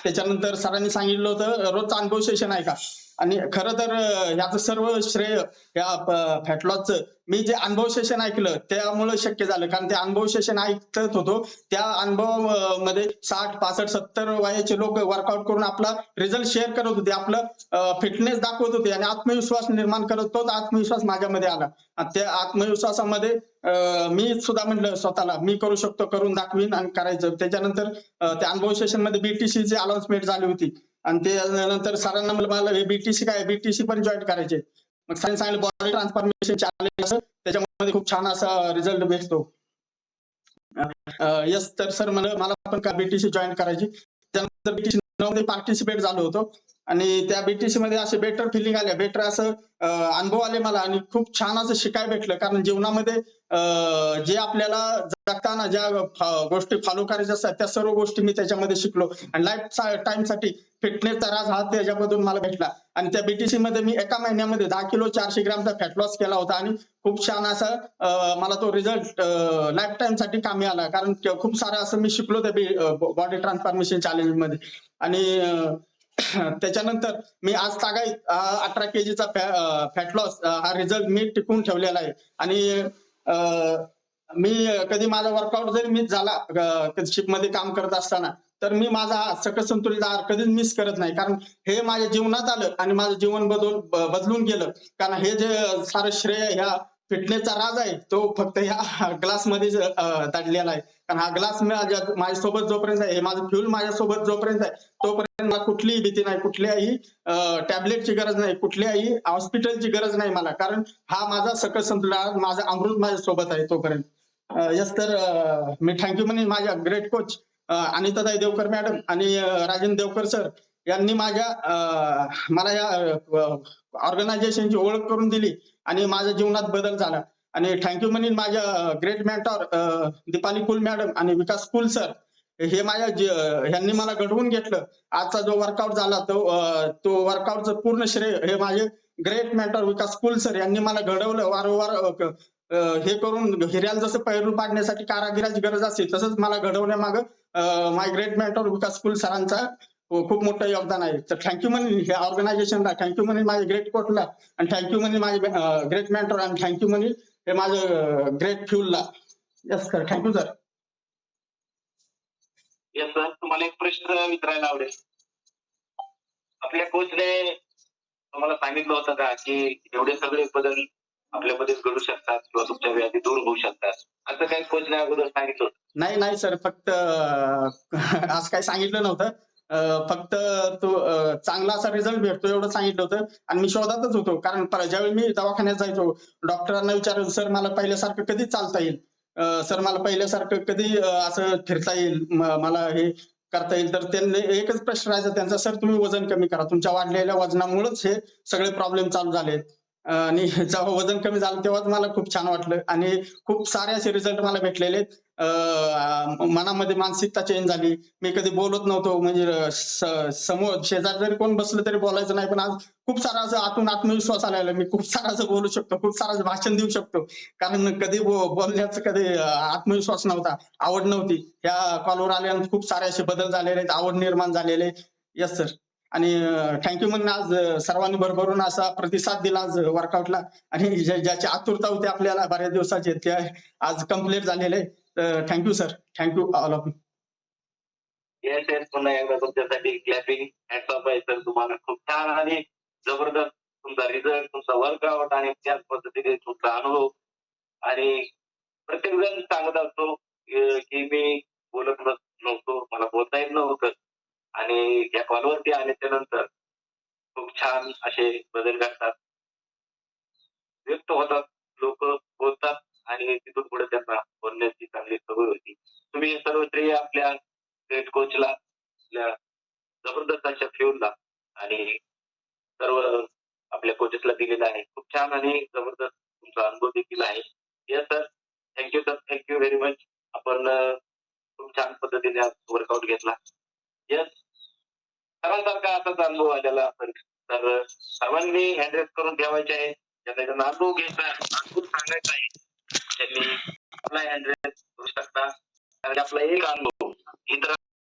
Speaker 6: त्याच्यानंतर सरांनी सांगितलं होतं रोजचा अनुभव सेशन ऐका. आणि खरं तर ह्याचं सर्व श्रेय या फॅट लॉसचं मी जे अनुभव सेशन ऐकलं त्यामुळे शक्य झालं. कारण ते अनुभव सेशन ऐकत होतो, त्या अनुभवामध्ये 60, 65, 70 वयाचे लोक वर्कआउट करून आपला रिझल्ट शेअर करत होते, आपलं फिटनेस दाखवत होते आणि आत्मविश्वास निर्माण करत, तोच आत्मविश्वास माझ्यामध्ये आला. आणि त्या आत्मविश्वासामध्ये मी सुद्धा म्हटलं स्वतःला, मी करू शकतो, करून दाखवीन आणि करायचं. त्याच्यानंतर त्या अनुभव सेशन मध्ये BTC ची अनाउन्समेंट झाली होती आणि त्यानंतर सरांना मला हे BTC काय, BTC पण जॉईन करायचे. मग सरांनी सांगितलं बॉडी ट्रान्सफॉर्मेशन चॅलेंज असं, त्याच्यामध्ये खूप छान असा रिझल्ट भेटतो. यस, तर सर मला पण का BTC जॉईन करायची. त्यानंतर BTC मध्ये पार्टिसिपेट झालो होतो आणि त्या BTC मध्ये असे बेटर फिलिंग आले, बेटर असं अनुभव आले मला आणि खूप छान असं शिकायला भेटलं. कारण जीवनामध्ये जे आपल्याला जगताना ज्या गोष्टी फॉलो करायच्या असतात त्या सर्व गोष्टी मी त्याच्यामध्ये शिकलो आणि लाईफ टाइम साठी फिटनेसचा राज हा त्याच्यामधून मला भेटला. आणि त्या BTC मध्ये मी एका महिन्यामध्ये 10 किलो 400 ग्रामचा फॅट लॉस केला होता आणि खूप छान असा मला तो रिझल्ट लाईफ टाइम साठी कामी आला. कारण खूप सारं असं मी शिकलो त्या बॉडी ट्रान्सफॉर्मेशन चॅलेंज मध्ये. आणि त्याच्यानंतर मी आज तागायत 18 kg चा फॅट लॉस हा रिझल्ट मी टिकवून ठेवलेला आहे. आणि मी कधी माझा वर्कआउट जरी मिस झाला शिप मध्ये काम करत असताना, तर मी माझा सकस संतुलित आहार कधीच मिस करत नाही. कारण हे माझ्या जीवनात आलं आणि माझं जीवन बदलून गेलं. कारण हे जे सारं श्रेय ह्या फिटनेसचा राज आहे तो फक्त ह्या ग्लासमध्येच दडलेला आहे. कारण हा ग्लास माझ्यासोबत जोपर्यंत आहे, हे माझं फ्युल माझ्यासोबत जोपर्यंत आहे, तोपर्यंत मला कुठलीही भीती नाही, कुठल्याही टॅबलेटची गरज नाही, कुठल्याही हॉस्पिटलची गरज नाही मला. कारण हा माझा सकस संतुलित आहार, माझा अमृत माझ्यासोबत आहे तोपर्यंत. यस, तर मी थँक्यू म्हणेन माझ्या great coach Anitatai Devkar madam आणि राजेंद्र देवकर सर यांनी मला या ऑर्गनायझेशनची ओळख करून दिली आणि माझ्या जीवनात बदल झाला. आणि थँक्यू म्हणेन माझ्या ग्रेट मेंटॉर दीपाली कुल मॅडम आणि विकास कुल सर, हे ह्यांनी मला घडवून घेतलं. आजचा जो वर्कआउट झाला तो वर्कआउटचं पूर्ण श्रेय हे माझे ग्रेट मेंटॉर विकास कुल सर यांनी मला घडवलं. वारंवार हे करून हिऱ्याला जसं पैरू पाडण्यासाठी कारागिराची गरज असते, तसंच मला घडवण्यामागं माय ग्रेट मेंटॉर विकास कुल सरांचा खूप मोठं योगदान आहे. तर थँक्यू म्हणेन ह्या ऑर्गनायझेशनला, थँक्यू म्हणेन माझ्या ग्रेट कोचला आणि थँक्यू म्हणेन माझे ग्रेट मेंटॉर आणि थँक्यू म्हणेन हे माझं ग्रेट फ्युलला. Yes sir, thank you sir.
Speaker 1: Yes, sir. तुम्हाला एक प्रश्न विचारायला आवडेल. आपल्या कोचने तुम्हाला सांगितलं होतं का की एवढे सगळे बदल आपल्यामध्ये घडू शकतात किंवा तुमच्या व्याधी दूर होऊ शकतात, असं काही कोचने अगोदर सांगितलं होतं?
Speaker 6: नाही सर, फक्त असं काही सांगितलं नव्हतं. फक्त तो चांगला असा रिझल्ट भेटतो एवढं सांगितलं होतं. आणि मी शोधातच होतो. कारण ज्यावेळी मी दवाखान्यात जायचो, डॉक्टरांना विचारायचो, सर मला पहिल्यासारखं कधी चालता येईल, सर मला पहिल्यासारखं कधी असं फिरता येईल, मला हे करता येईल. तर त्यांनी एकच प्रश्न राहायचा त्यांचा, सर तुम्ही वजन कमी करा. तुमच्या वाढलेल्या वजनामुळेच हे सगळे प्रॉब्लेम चालू झालेत. आणि जेव्हा वजन कमी झालं तेव्हाच मला खूप छान वाटलं आणि खूप सारे असे रिझल्ट मला भेटलेले आहेत. मनामध्ये मानसिकता चेंज झाली. मी कधी बोलत नव्हतो, म्हणजे समोर शेजारी जरी कोण बसलं तरी बोलायचं नाही. पण आज खूप सारा असं आतून आत्मविश्वास आलेला आहे. मी खूप सारं असं बोलू शकतो, खूप सारं भाषण देऊ शकतो. कारण कधी बोलण्याचं कधी आत्मविश्वास नव्हता, आवड नव्हती. या कॉलवर आल्यानंतर खूप सारे असे बदल झालेले आहेत, आवड निर्माण झालेले आहे. Yes sir. आणि थँक्यू म्हणून आज सर्वांनी भरभरून असा प्रतिसाद दिला आज वर्कआउटला. आणि ज्याची आतुरता होती आपल्याला बऱ्याच दिवसाची, ते आज कम्प्लीट झालेले आहे. तर thank you sir, thank you all of you.
Speaker 1: Yes yes, पुन्हा एकदा तुमच्यासाठी क्लॅपिंग हॅट्स ऑफ आहे सर तुम्हाला. खूप छान आणि जबरदस्त तुमचा रिझल्ट, तुमचा वर्कआउट आणि त्याच पद्धतीने तुमचा अनुभव. आणि प्रत्येक जण सांगत असतो की मी बोलत नव्हतो, मला बोलता येत नव्हतं. आणि या कॉलवरती आल्याच्या नंतर खूप छान असे बदल घडतात, व्यक्त होतात, लोक बोलतात आणि तिथून पुढे त्यांना बोलण्याची चांगली सवय होती. तुम्ही सर्व श्रेय आपल्या ग्रेट कोचला, आपल्या जबरदस्त अशा फ्युलला आणि सर्व आपल्या कोचेसला दिलेला आहे. खूप छान आणि जबरदस्त तुमचा अनुभव देखील आहे. Yes sir, thank you sir, thank you very much. आपण खूप छान पद्धतीने वर्कआउट घेतला. येस, सर्वांसारखा असाच अनुभव आलेला असेल तर सर्वांनी हँडरेस करून ठेवायचे आहे. ज्यांना अनुभव घ्यायचा आहे, अनुभव सांगायचा आहे, त्यांनी आपला हँडरेस करू शकता. कारण आपला एक अनुभव